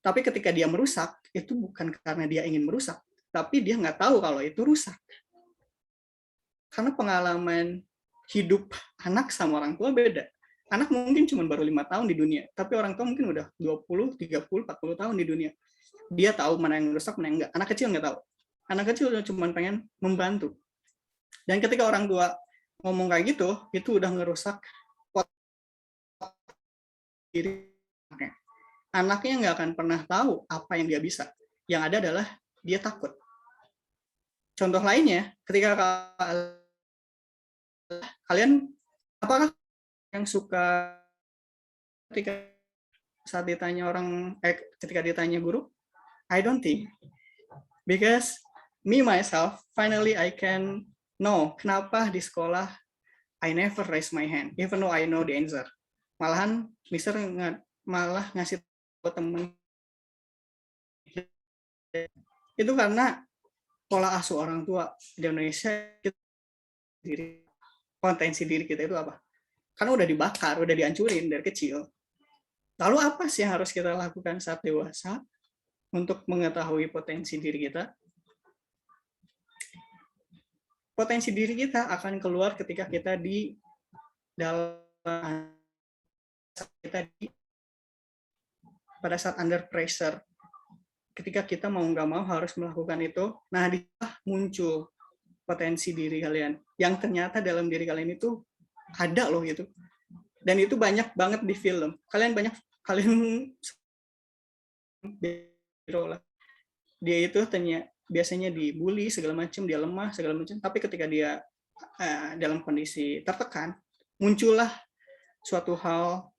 Speaker 13: Tapi ketika dia merusak, itu bukan karena dia ingin merusak, tapi dia nggak tahu kalau itu rusak. Karena pengalaman hidup anak sama orang tua beda. Anak mungkin cuma baru 5 tahun di dunia, tapi orang tua mungkin udah 20, 30, 40 tahun di dunia. Dia tahu mana yang rusak, mana yang enggak. Anak kecil nggak tahu. Anak kecil cuma pengen membantu. Dan ketika orang tua ngomong kayak gitu, itu udah ngerusak diri. Anaknya nggak akan pernah tahu apa yang dia bisa. Yang ada adalah dia takut. Contoh lainnya, ketika kalian, apakah yang suka ketika saat ditanya ketika ditanya guru? I don't think. Because me myself, finally I can know kenapa di sekolah I never raise my hand, even though I know the answer. Malahan Mister malah ngasih tahu temen. Itu karena pola asuh orang tua di Indonesia, potensi diri kita itu apa? Karena udah dibakar, udah dihancurin dari kecil. Lalu apa sih yang harus kita lakukan saat dewasa untuk mengetahui potensi diri kita? Potensi diri kita akan keluar ketika kita pada saat under pressure. Ketika kita mau nggak mau harus melakukan itu, nah disitulah muncul potensi diri kalian. Yang ternyata dalam diri kalian itu ada loh gitu. Dan itu banyak banget di film. Dia itu biasanya dibully segala macam, dia lemah segala macam, tapi ketika dia dalam kondisi tertekan, muncullah suatu hal.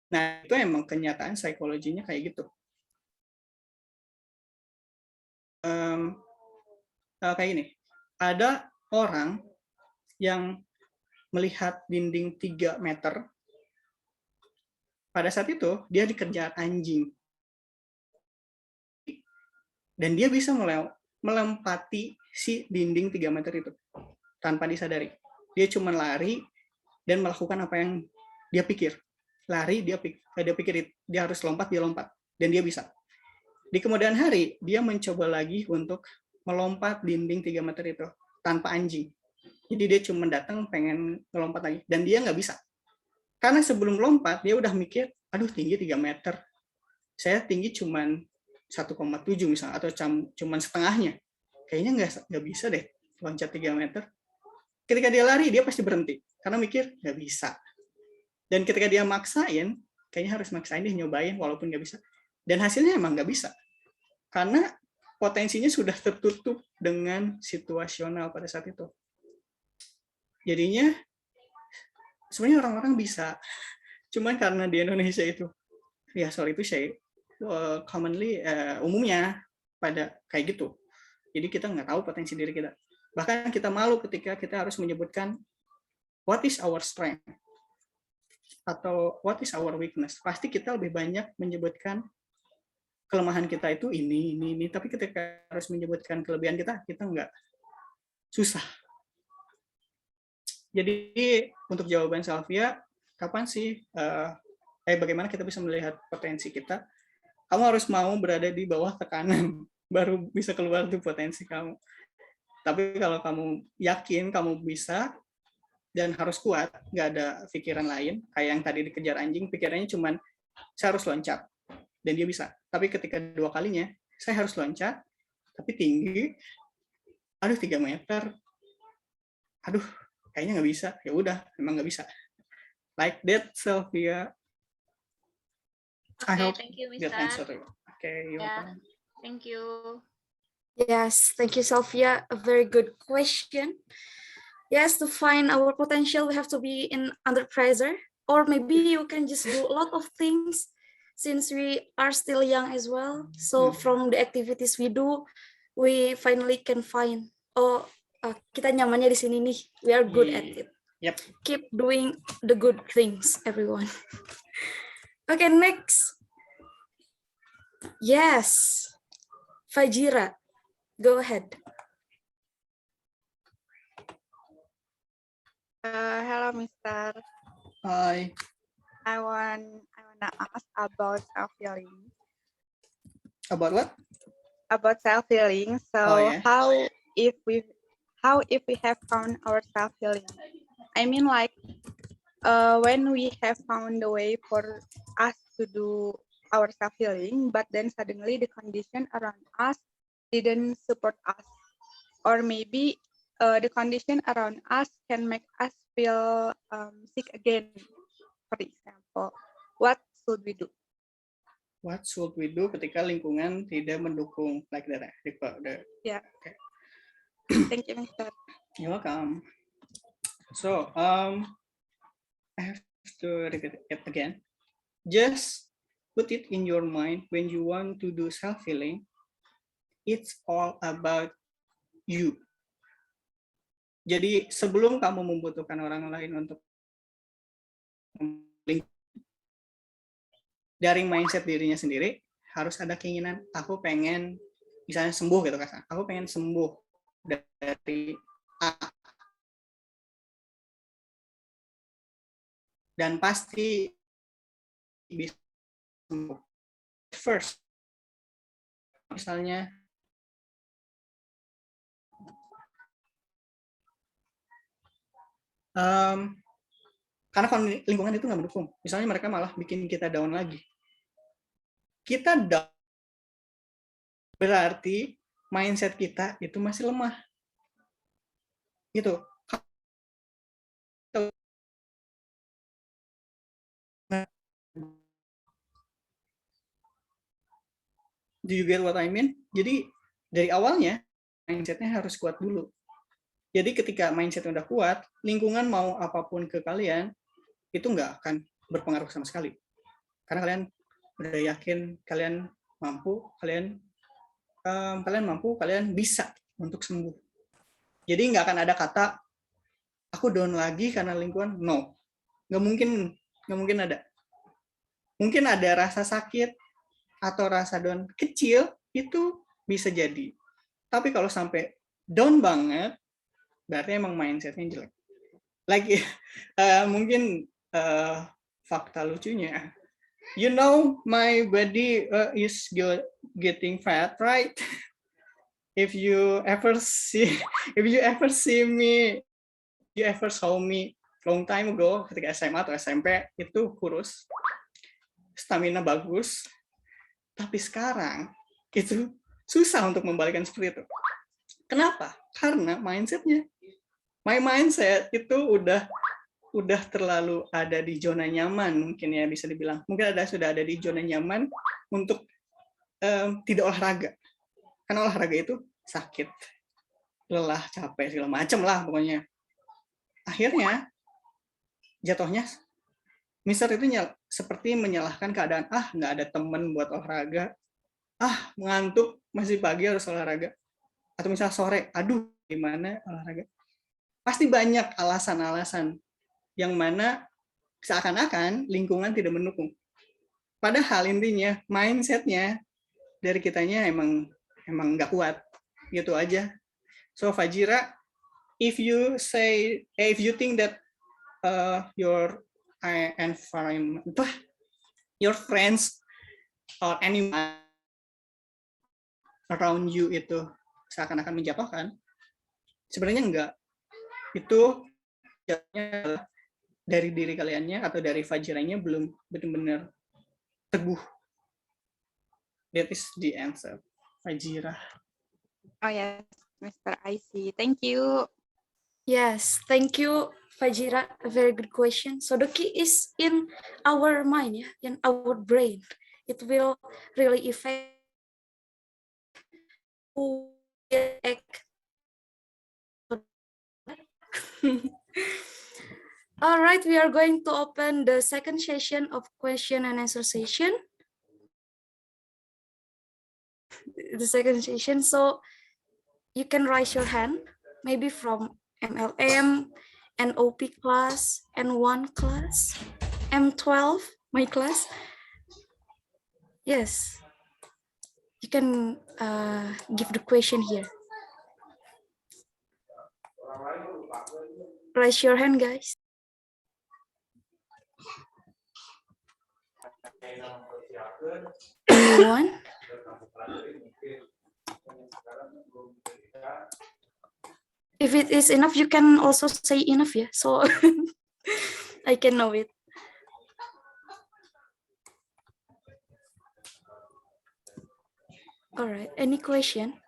Speaker 13: Nah, itu emang kenyataan psikologinya kayak gitu. Kayak gini, ada orang yang melihat dinding 3 meter. Pada saat itu, dia dikejar anjing. Dan dia bisa melempati si dinding 3 meter itu tanpa disadari. Dia cuma lari dan melakukan apa yang dia pikir. Lari, dia pikir dia harus lompat, dia lompat. Dan dia bisa. Di kemudian hari, dia mencoba lagi untuk melompat dinding 3 meter itu tanpa anjing. Jadi dia cuma datang pengen melompat lagi. Dan dia nggak bisa. Karena sebelum lompat, dia udah mikir, aduh tinggi 3 meter. Saya tinggi cuma 1,7 misalnya, atau cuma setengahnya. Kayaknya nggak bisa deh loncat 3 meter. Ketika dia lari, dia pasti berhenti. Karena mikir, nggak bisa. Dan ketika dia maksain, kayaknya harus maksain dia nyobain walaupun nggak bisa. Dan hasilnya emang nggak bisa. Karena potensinya sudah tertutup dengan situasional pada saat itu. Jadinya, sebenarnya orang-orang bisa. Cuman karena di Indonesia itu, ya sorry itu saya commonly, umumnya pada kayak gitu. Jadi kita nggak tahu potensi diri kita. Bahkan kita malu ketika kita harus menyebutkan what is our strength atau what is our weakness. Pasti kita lebih banyak menyebutkan kelemahan kita itu ini. Tapi ketika harus menyebutkan kelebihan kita nggak, susah. Jadi untuk jawaban Sylvia, kapan sih, bagaimana kita bisa melihat potensi kita? Kamu harus mau berada di bawah tekanan, baru bisa keluar tuh potensi kamu. Tapi kalau kamu yakin kamu bisa dan harus kuat, nggak ada pikiran lain, kayak yang tadi dikejar anjing, pikirannya cuman saya harus loncat, dan dia bisa. Tapi ketika 2 kalinya, saya harus loncat, tapi tinggi, aduh 3 meter, aduh kayaknya nggak bisa, ya udah, memang nggak bisa. Like that, Sylvia. I
Speaker 15: Okay,
Speaker 13: hope
Speaker 15: thank you,
Speaker 13: that answer
Speaker 15: Mister.
Speaker 13: you. Okay, you're
Speaker 15: Yeah,
Speaker 13: welcome.
Speaker 15: thank you.
Speaker 7: Yes, thank you, Sophia. A very good question. Yes, to find our potential, we have to be in under pressure, or maybe you can just do a lot of things since we are still young as well. So from the activities we do, we finally can find, oh, kita nyamannya di sini nih. We are good at it.
Speaker 13: Yep.
Speaker 7: Keep doing the good things, everyone. Okay, next. Yes, Fajira, go ahead.
Speaker 16: Hello, Mister.
Speaker 13: Hi.
Speaker 16: I wanna ask about self-healing.
Speaker 13: About what?
Speaker 16: About self-healing. So
Speaker 13: Oh, yeah.
Speaker 16: how if we have found our self-healing? I mean, like when we have found a way for us to do our self-healing, but then suddenly the condition around us didn't support us, or maybe the condition around us can make us feel sick again. For example, what should we do?
Speaker 13: What should we do ketika lingkungan tidak mendukung, like that?
Speaker 16: Yeah.
Speaker 13: Okay.
Speaker 16: Thank you, Mister.
Speaker 13: You're welcome. So, I have to repeat it again. Just put it in your mind when you want to do self-healing, it's all about you. Jadi sebelum kamu membutuhkan orang lain untuk dari mindset dirinya sendiri, harus ada keinginan, aku pengen misalnya sembuh gitu kan, aku pengen sembuh dari A. Dan pasti bisa sembuh. First, misalnya karena kalau lingkungan itu nggak mendukung, misalnya mereka malah bikin kita down lagi. Kita down berarti mindset kita itu masih lemah. Gitu. Do you get what I mean? Jadi dari awalnya mindsetnya harus kuat dulu. Jadi ketika mindset udah kuat, lingkungan mau apapun ke kalian itu nggak akan berpengaruh sama sekali. Karena kalian udah yakin kalian mampu, kalian bisa untuk sembuh. Jadi nggak akan ada kata aku down lagi karena lingkungan. No, nggak mungkin ada. Mungkin ada rasa sakit atau rasa down kecil itu bisa jadi. Tapi kalau sampai down banget, berarti emang mindsetnya jelek. Like mungkin fakta lucunya, you know my body is getting fat, right? If you ever saw me long time ago ketika SMA atau SMP itu kurus, stamina bagus, tapi sekarang itu susah untuk membalikan seperti itu. Kenapa? Karena mindsetnya. My mindset itu udah terlalu ada di zona nyaman, mungkin ya bisa dibilang. Mungkin sudah ada di zona nyaman untuk tidak olahraga. Karena olahraga itu sakit, lelah, capek, segala macam lah pokoknya. Akhirnya jatuhnya Mister itu seperti menyalahkan keadaan, nggak ada teman buat olahraga, ngantuk, masih pagi harus olahraga. Atau misalnya sore, aduh gimana olahraga. Pasti banyak alasan-alasan yang mana seakan-akan lingkungan tidak mendukung. Padahal intinya mindsetnya dari kitanya emang nggak kuat, gitu aja. So Fajira, if you think that your environment, your friends or anyone around you itu seakan-akan menjatuhkan, sebenarnya enggak. Itu dari diri kaliannya atau dari Fajiranya belum benar-benar teguh. That is the answer, Fajira.
Speaker 16: Oh yes, Mr. I see. Thank you.
Speaker 7: Yes, thank you, Fajira. A very good question. So the key is in our mind, in our brain. it will really affect who will act. All right, we are going to open the second session of question and answer session. The second session, so you can raise your hand, maybe from MLM, NOP class, N1 class, M12, my class. Yes, you can give the question here. Raise your hand, guys. Anyone? If it is enough, you can also say enough, yeah. So I can know it. All right. Any question?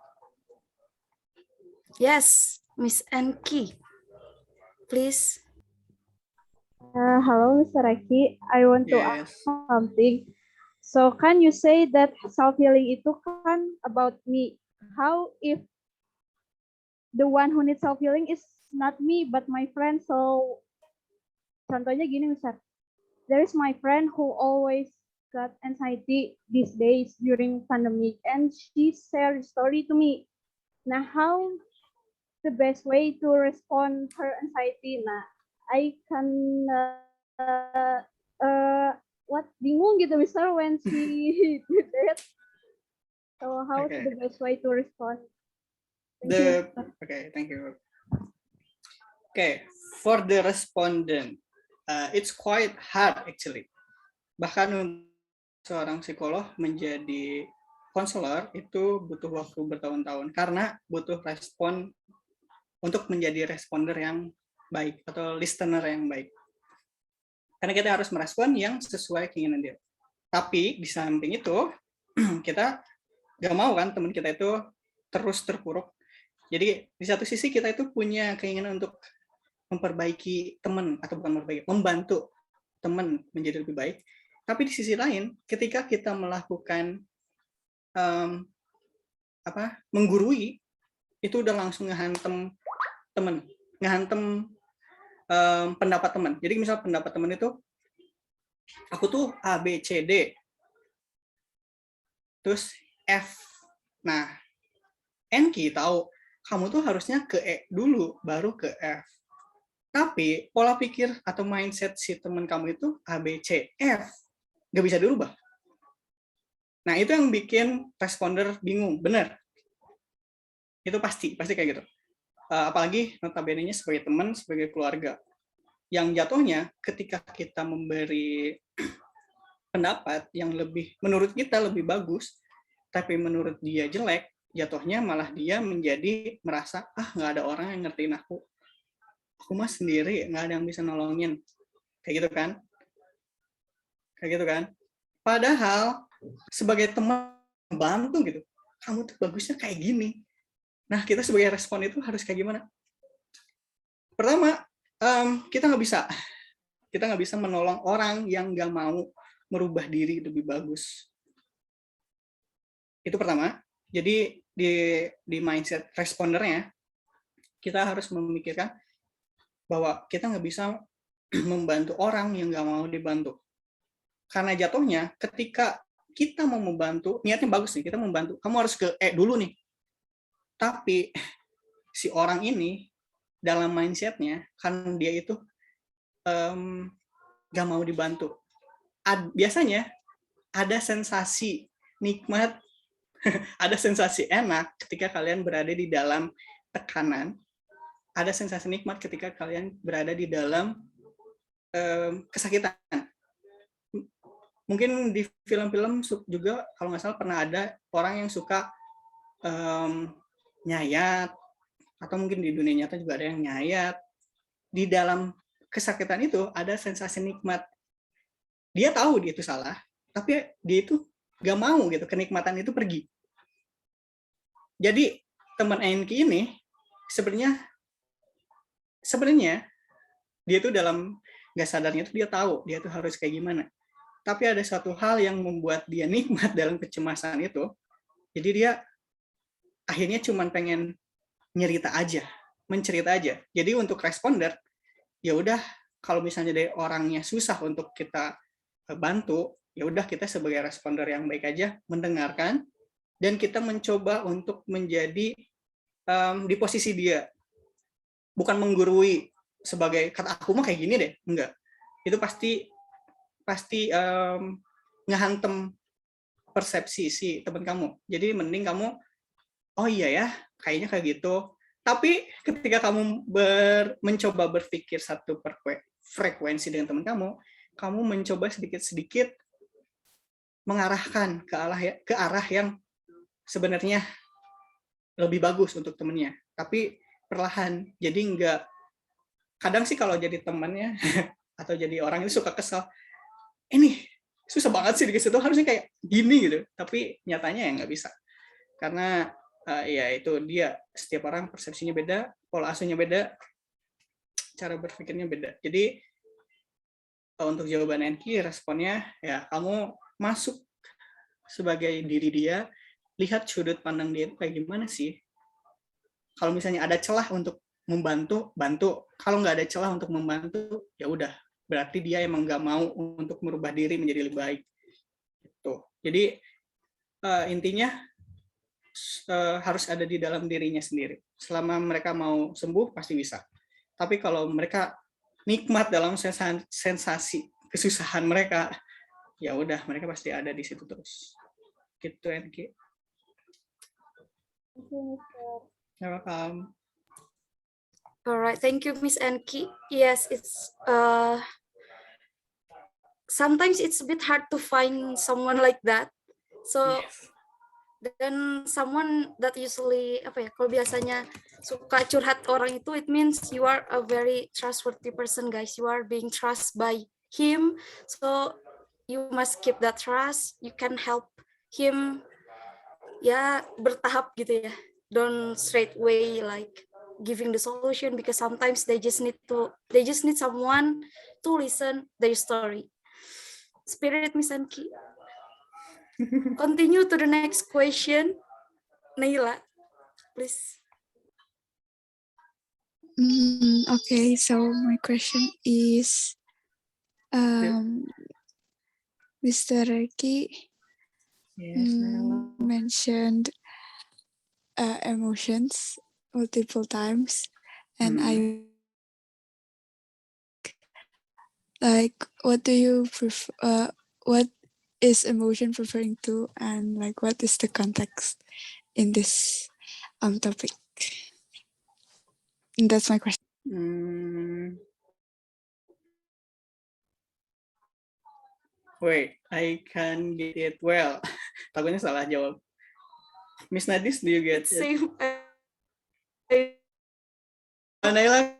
Speaker 7: Yes, Miss Enki, please.
Speaker 17: Hello, Mr. Aki. I want to ask
Speaker 13: Yes.
Speaker 17: something. So, can you say that self-healing itu kan about me? How if the one who needs self-healing is not me, but my friend? So, contohnya gini, Mister. There is my friend who always got anxiety these days during pandemic, and she shared story to me. Now, how the best way to respond her anxiety? Nah, I can what bingung gitu, Mister, when she did that. So how is
Speaker 13: Okay.
Speaker 17: the best way to respond? Thank you, Mister.
Speaker 13: Okay, thank you. Okay, for the respondent, it's quite hard actually. Bahkan seorang psikolog menjadi konselor itu butuh waktu bertahun-tahun karena butuh respon untuk menjadi responder yang baik atau listener yang baik. Karena kita harus merespon yang sesuai keinginan dia. Tapi di samping itu kita gak mau kan teman kita itu terus terpuruk. Jadi di satu sisi kita itu punya keinginan untuk memperbaiki teman atau bukan memperbaiki, membantu teman menjadi lebih baik. Tapi di sisi lain, ketika kita melakukan menggurui, itu udah langsung ngehantem teman, ngehantem pendapat teman. Jadi misal pendapat teman itu, aku tuh A, B, C, D, terus F. Nah, Enki tahu kamu tuh harusnya ke E dulu, baru ke F. Tapi pola pikir atau mindset si teman kamu itu A, B, C, F. Nggak bisa dirubah. Nah, itu yang bikin responder bingung. Benar. Itu pasti kayak gitu. Apalagi notabene-nya sebagai teman, sebagai keluarga. Yang jatuhnya ketika kita memberi pendapat yang lebih, menurut kita lebih bagus, tapi menurut dia jelek, jatuhnya malah dia menjadi merasa, nggak ada orang yang ngertiin aku mah sendiri, nggak ada yang bisa nolongin. Kayak gitu kan. Padahal sebagai teman bantu gitu, kamu tuh bagusnya kayak gini. Nah, kita sebagai respon itu harus kayak gimana? Pertama, kita nggak bisa menolong orang yang nggak mau merubah diri lebih bagus. Itu pertama. Jadi di mindset respondernya, kita harus memikirkan bahwa kita nggak bisa membantu orang yang nggak mau dibantu. Karena jatuhnya ketika kita mau membantu, niatnya bagus nih, kita membantu, kamu harus ke E dulu nih. Tapi si orang ini dalam mindsetnya, kan dia itu nggak mau dibantu. Biasanya ada sensasi nikmat, ada sensasi enak ketika kalian berada di dalam tekanan, ada sensasi nikmat ketika kalian berada di dalam kesakitan. Mungkin di film-film juga kalau nggak salah pernah ada orang yang suka nyayat, atau mungkin di dunia nyata juga ada yang nyayat. Di dalam kesakitan itu ada sensasi nikmat. Dia tahu dia itu salah, tapi dia itu gak mau gitu, kenikmatan itu pergi. Jadi teman Enki ini sebenarnya dia itu dalam gak sadarnya itu dia tahu dia itu harus kayak gimana. tapi ada satu hal yang membuat dia nikmat dalam kecemasan itu. Jadi dia akhirnya cuma pengen mencerita aja. Jadi untuk responder, ya udah kalau misalnya dari orangnya susah untuk kita bantu, ya udah kita sebagai responder yang baik aja mendengarkan dan kita mencoba untuk menjadi di posisi dia, bukan menggurui sebagai kata aku mah kayak gini deh, enggak. Itu pasti ngehantem persepsi si teman kamu. Jadi mending kamu, oh iya ya, kayaknya kayak gitu. Tapi ketika kamu mencoba berpikir satu frekuensi dengan teman kamu mencoba sedikit-sedikit mengarahkan ke arah yang sebenarnya lebih bagus untuk temennya. Tapi perlahan, jadi enggak. Kadang sih kalau jadi temannya atau jadi orang itu suka kesel. Ini susah banget sih dikasih tahu, harusnya kayak gini gitu. Tapi nyatanya ya nggak bisa. Karena ya itu dia, setiap orang persepsinya beda, pola asuhnya beda, cara berpikirnya beda. Jadi untuk jawaban Enki, responnya ya kamu masuk sebagai diri dia, lihat sudut pandang dia kayak gimana sih. Kalau misalnya ada celah untuk membantu, bantu. Kalau nggak ada celah untuk membantu, ya udah. Berarti dia emang nggak mau untuk merubah diri menjadi lebih baik. Gitu. Jadi intinya harus ada di dalam dirinya sendiri. Selama mereka mau sembuh, pasti bisa. Tapi kalau mereka nikmat dalam sensasi kesusahan mereka, ya udah, mereka pasti ada di situ terus. Gitu, Enki. You're welcome.
Speaker 7: All right, thank you, Miss Enki. Yes, it's sometimes it's a bit hard to find someone like that. So then someone that usually kalau biasanya suka curhat orang itu, it means you are a very trustworthy person, guys. You are being trusted by him, so you must keep that trust. You can help him, ya bertahap gitu ya. Don't straight away like giving the solution, because sometimes they just need someone to listen their story. Spirit, Miss Enki. Continue to the next question. Naila, please.
Speaker 18: Okay, so my question is, Mr. Reki mentioned emotions multiple times, and I like, what do you prefer? What is emotion referring to, and like, what is the context in this topic? And that's my question.
Speaker 13: Wait, I can get it well. Takutnya salah jawab. Miss Nadis, do you get it?
Speaker 7: Same.
Speaker 13: Naila,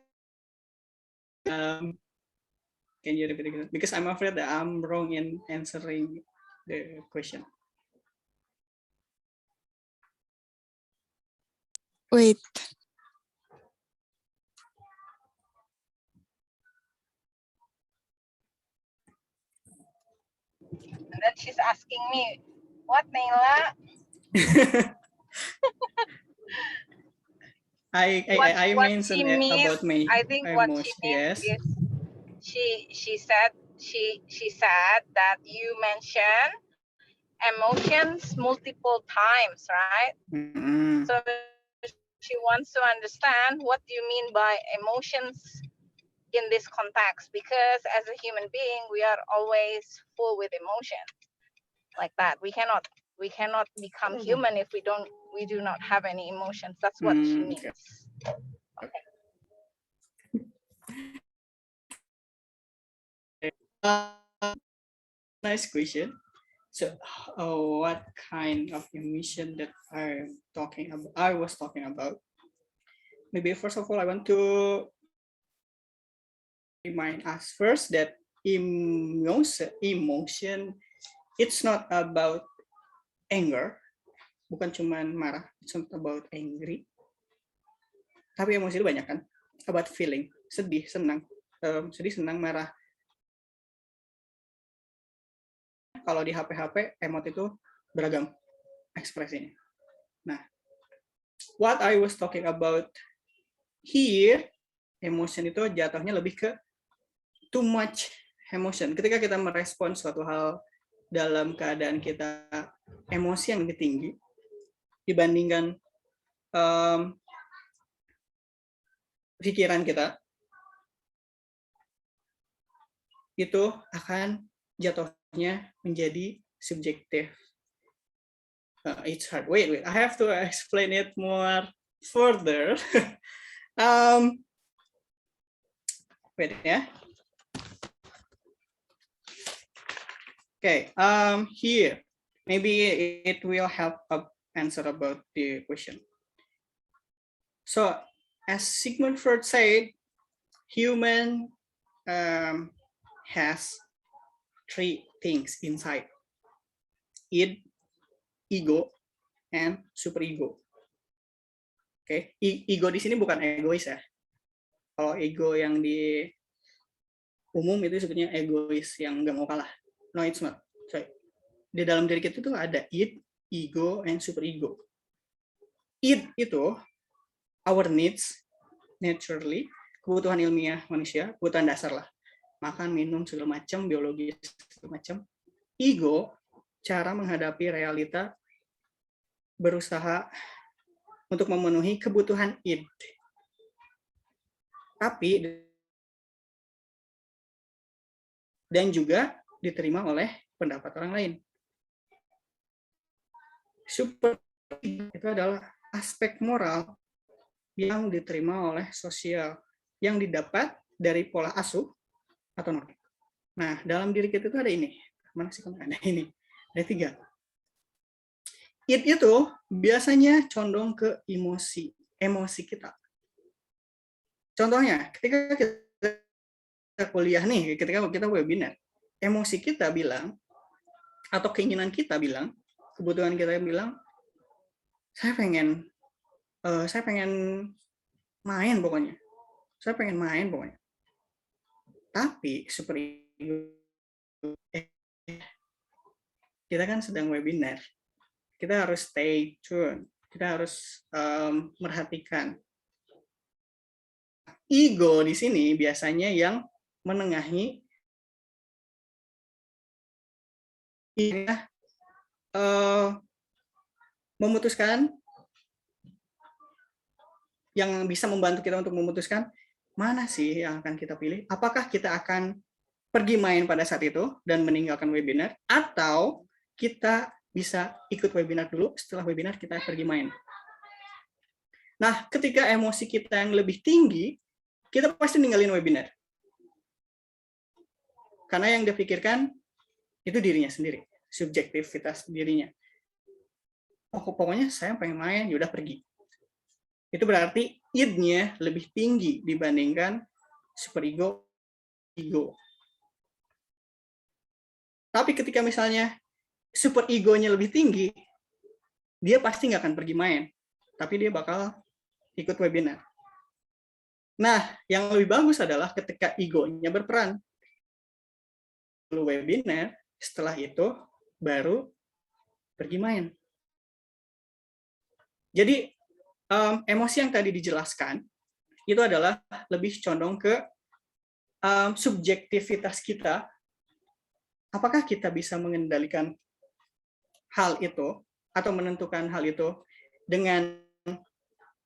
Speaker 13: can you repeat it? Because I'm afraid that I'm wrong in answering the question.
Speaker 18: Wait.
Speaker 19: And then she's asking me, what, Naila?
Speaker 13: I mentioned about me.
Speaker 19: I think what she means is she said that you mentioned emotions multiple times, right? So she wants to understand, what do you mean by emotions in this context? Because as a human being, we are always full with emotion like that. We cannot become human if we do not have any emotions. That's what she means. Okay.
Speaker 13: Nice question. So, what kind of emotion that I was talking about? Maybe first of all, I want to remind us first that emotion, it's not about anger, bukan cuman marah, it's not about angry. Tapi emosi itu banyak kan, about feeling, sedih, senang, marah. kalau di HP emot itu beragam ekspresinya. Nah, what I was talking about here, emotion itu jatuhnya lebih ke too much emotion. Ketika kita merespon suatu hal dalam keadaan kita emosi yang lebih tinggi dibandingkan pikiran kita, itu akan jatuhnya menjadi subjektif. It's hard. Wait. I have to explain it more further. Wait ya. Okay. Here, maybe it will help answer about the question. So, as Sigmund Freud said, human has three things inside: id, ego, and superego. Oke, ego di sini bukan egois ya. Kalau ego yang di umum itu sebetulnya egois yang nggak mau kalah. No, it's not. Sorry. Di dalam diri kita itu ada id, ego, and superego. Id itu our needs, naturally, kebutuhan ilmiah manusia, kebutuhan dasar lah. Makan, minum, segala macam, biologis, segala macam. Ego, cara menghadapi realita, berusaha untuk memenuhi kebutuhan id. Tapi, dan juga diterima oleh pendapat orang lain. Super itu adalah aspek moral yang diterima oleh sosial, yang didapat dari pola asuh atau norma. Nah, dalam diri kita itu ada ini. Mana sih kamu? Ada ini. Ada 3. Id itu biasanya condong ke emosi kita. Contohnya, ketika kita kuliah nih, ketika kita webinar, emosi kita bilang, atau keinginan kita bilang, kebutuhan kita bilang, saya pengen main pokoknya. Saya pengen main pokoknya. Tapi seperti kita kan sedang webinar. Kita harus stay tune. Kita harus merhatikan. Ego di sini biasanya yang menengahi memutuskan, yang bisa membantu kita untuk memutuskan mana sih yang akan kita pilih. Apakah kita akan pergi main pada saat itu dan meninggalkan webinar, atau kita bisa ikut webinar dulu, setelah webinar kita pergi main. Nah, ketika emosi kita yang lebih tinggi, kita pasti ninggalin webinar. Karena yang dipikirkan itu dirinya sendiri, subjektivitas dirinya. Oh, pokoknya saya pengen main, yaudah pergi. Itu berarti id-nya lebih tinggi dibandingkan superego, ego. Tapi ketika misalnya superego-nya lebih tinggi, dia pasti nggak akan pergi main, tapi dia bakal ikut webinar. Nah, yang lebih bagus adalah ketika egonya berperan. Webinar, setelah itu baru pergi main. Jadi, emosi yang tadi dijelaskan, itu adalah lebih condong ke subjektivitas kita. Apakah kita bisa mengendalikan hal itu, atau menentukan hal itu dengan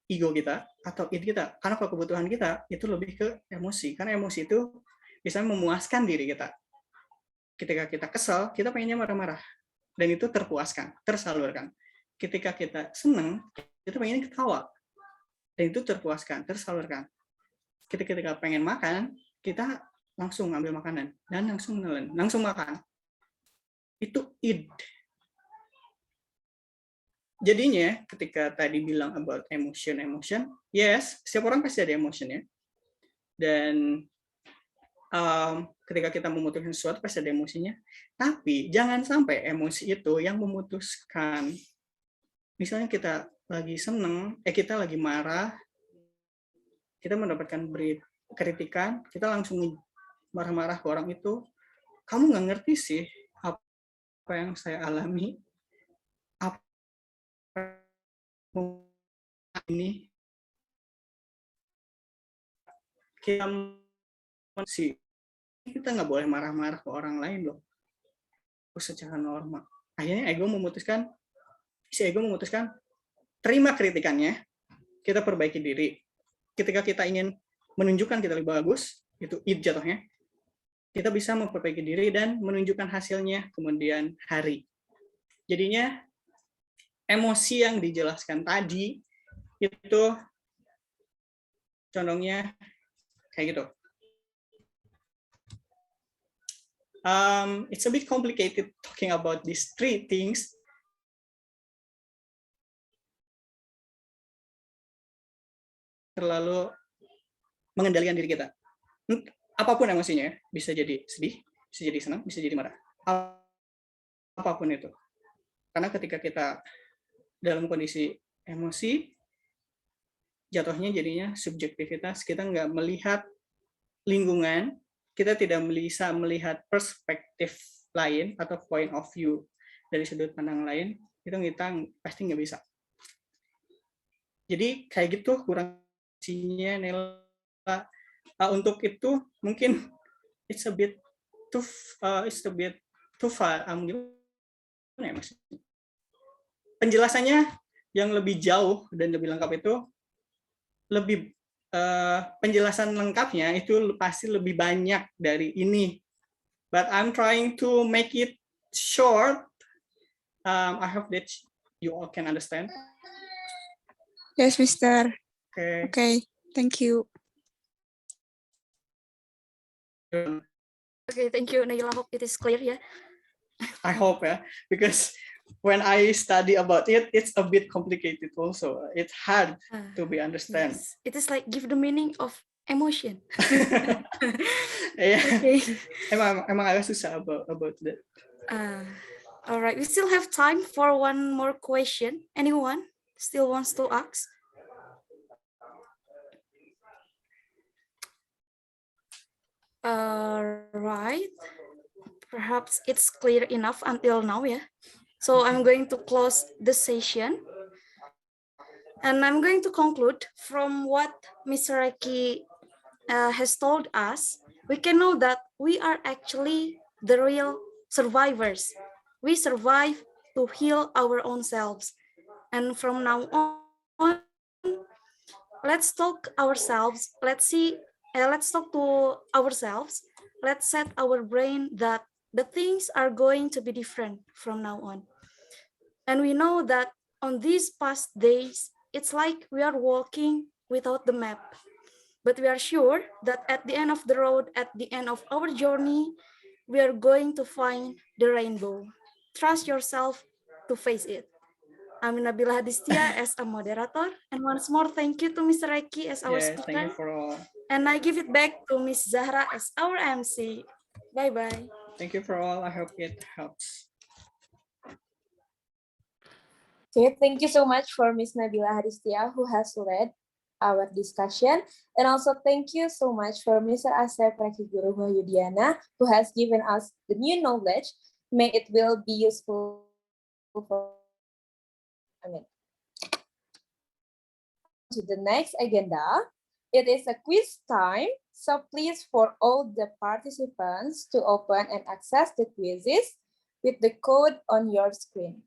Speaker 13: ego kita, atau id kita. Karena kalau kebutuhan kita, itu lebih ke emosi. Karena emosi itu bisa memuaskan diri kita. Ketika kita kesal, kita pengennya marah-marah. Dan itu terpuaskan, tersalurkan. Ketika kita senang, kita pengennya ketawa. Dan itu terpuaskan, tersalurkan. Ketika kita pengen makan, kita langsung ambil makanan. Dan langsung menelan, langsung makan. Itu id. Jadinya, ketika tadi bilang about emotion, yes, setiap orang pasti ada emotionnya. Dan ketika kita memutuskan sesuatu, pasti ada emosinya. Tapi, jangan sampai emosi itu yang memutuskan. Misalnya kita lagi seneng, kita lagi marah, kita mendapatkan kritikan, kita langsung marah-marah ke orang itu, kamu nggak ngerti sih yang saya alami, apa ini kita nggak boleh marah-marah ke orang lain loh, secara normal. Akhirnya si ego memutuskan terima kritikannya, kita perbaiki diri. Ketika kita ingin menunjukkan kita lebih bagus, itu jatuhnya, kita bisa memperbaiki diri dan menunjukkan hasilnya kemudian hari. Jadinya emosi yang dijelaskan tadi itu condongnya kayak gitu. It's a bit complicated talking about these three things. Terlalu mengendalikan diri kita. Apapun emosinya, bisa jadi sedih, bisa jadi senang, bisa jadi marah. Apapun itu. Karena ketika kita dalam kondisi emosi, jatuhnya jadinya subjektivitas, kita nggak melihat lingkungan, kita tidak bisa melihat perspektif lain atau point of view dari sudut pandang lain, itu kita pasti nggak bisa. Jadi kayak gitu kurang sinya Nela. Untuk itu mungkin it's a bit too far. Gimana ya maksudnya? Penjelasannya yang lebih jauh dan lebih lengkap itu penjelasan lengkapnya itu pasti lebih banyak dari ini. But I'm trying to make it short. I hope that you all can understand.
Speaker 18: Yes, Mister.
Speaker 13: Okay.
Speaker 18: Okay, thank you.
Speaker 7: Okay, thank you, Naila. Hope it is clear, yeah.
Speaker 13: I hope, yeah, because when I study about it, it's a bit complicated also. It's hard to be understand.
Speaker 7: Yes. It is like give the meaning of emotion.
Speaker 13: Yeah.
Speaker 7: Okay.
Speaker 13: Emang agak susah about that.
Speaker 7: All right, we still have time for one more question. Anyone still wants to ask? Right. Perhaps it's clear enough until now, yeah. So I'm going to close the session. And I'm going to conclude from what Mr. Reki has told us. We can know that we are actually the real survivors. We survive to heal our own selves. And from now on, let's talk ourselves. Let's talk to ourselves. Let's set our brain that the things are going to be different from now on. And we know that on these past days, it's like we are walking without the map. But we are sure that at the end of the road, at the end of our journey, we are going to find the rainbow. Trust yourself to face it. I'm Nabila Hadistia as a moderator. And once more, thank you to Mr. Reki as our speaker.
Speaker 13: Thank you for all.
Speaker 7: And I give it back to Miss Zahra as our MC. Bye-bye.
Speaker 13: Thank you for all. I hope it helps.
Speaker 1: Okay, thank you so much for Miss Nabila Hadistia, who has led our discussion. And also thank you so much for Mr. Asep Reki Guru Wahyudiana, who has given us the new knowledge. May it will be useful for to the next agenda. It is a quiz time, so please for all the participants to open and access the quizzes with the code on your screen.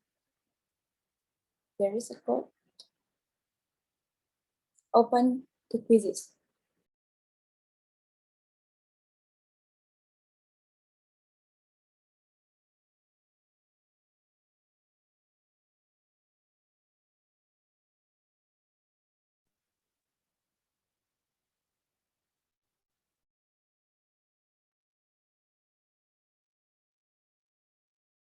Speaker 1: There is a code. Open the quizzes.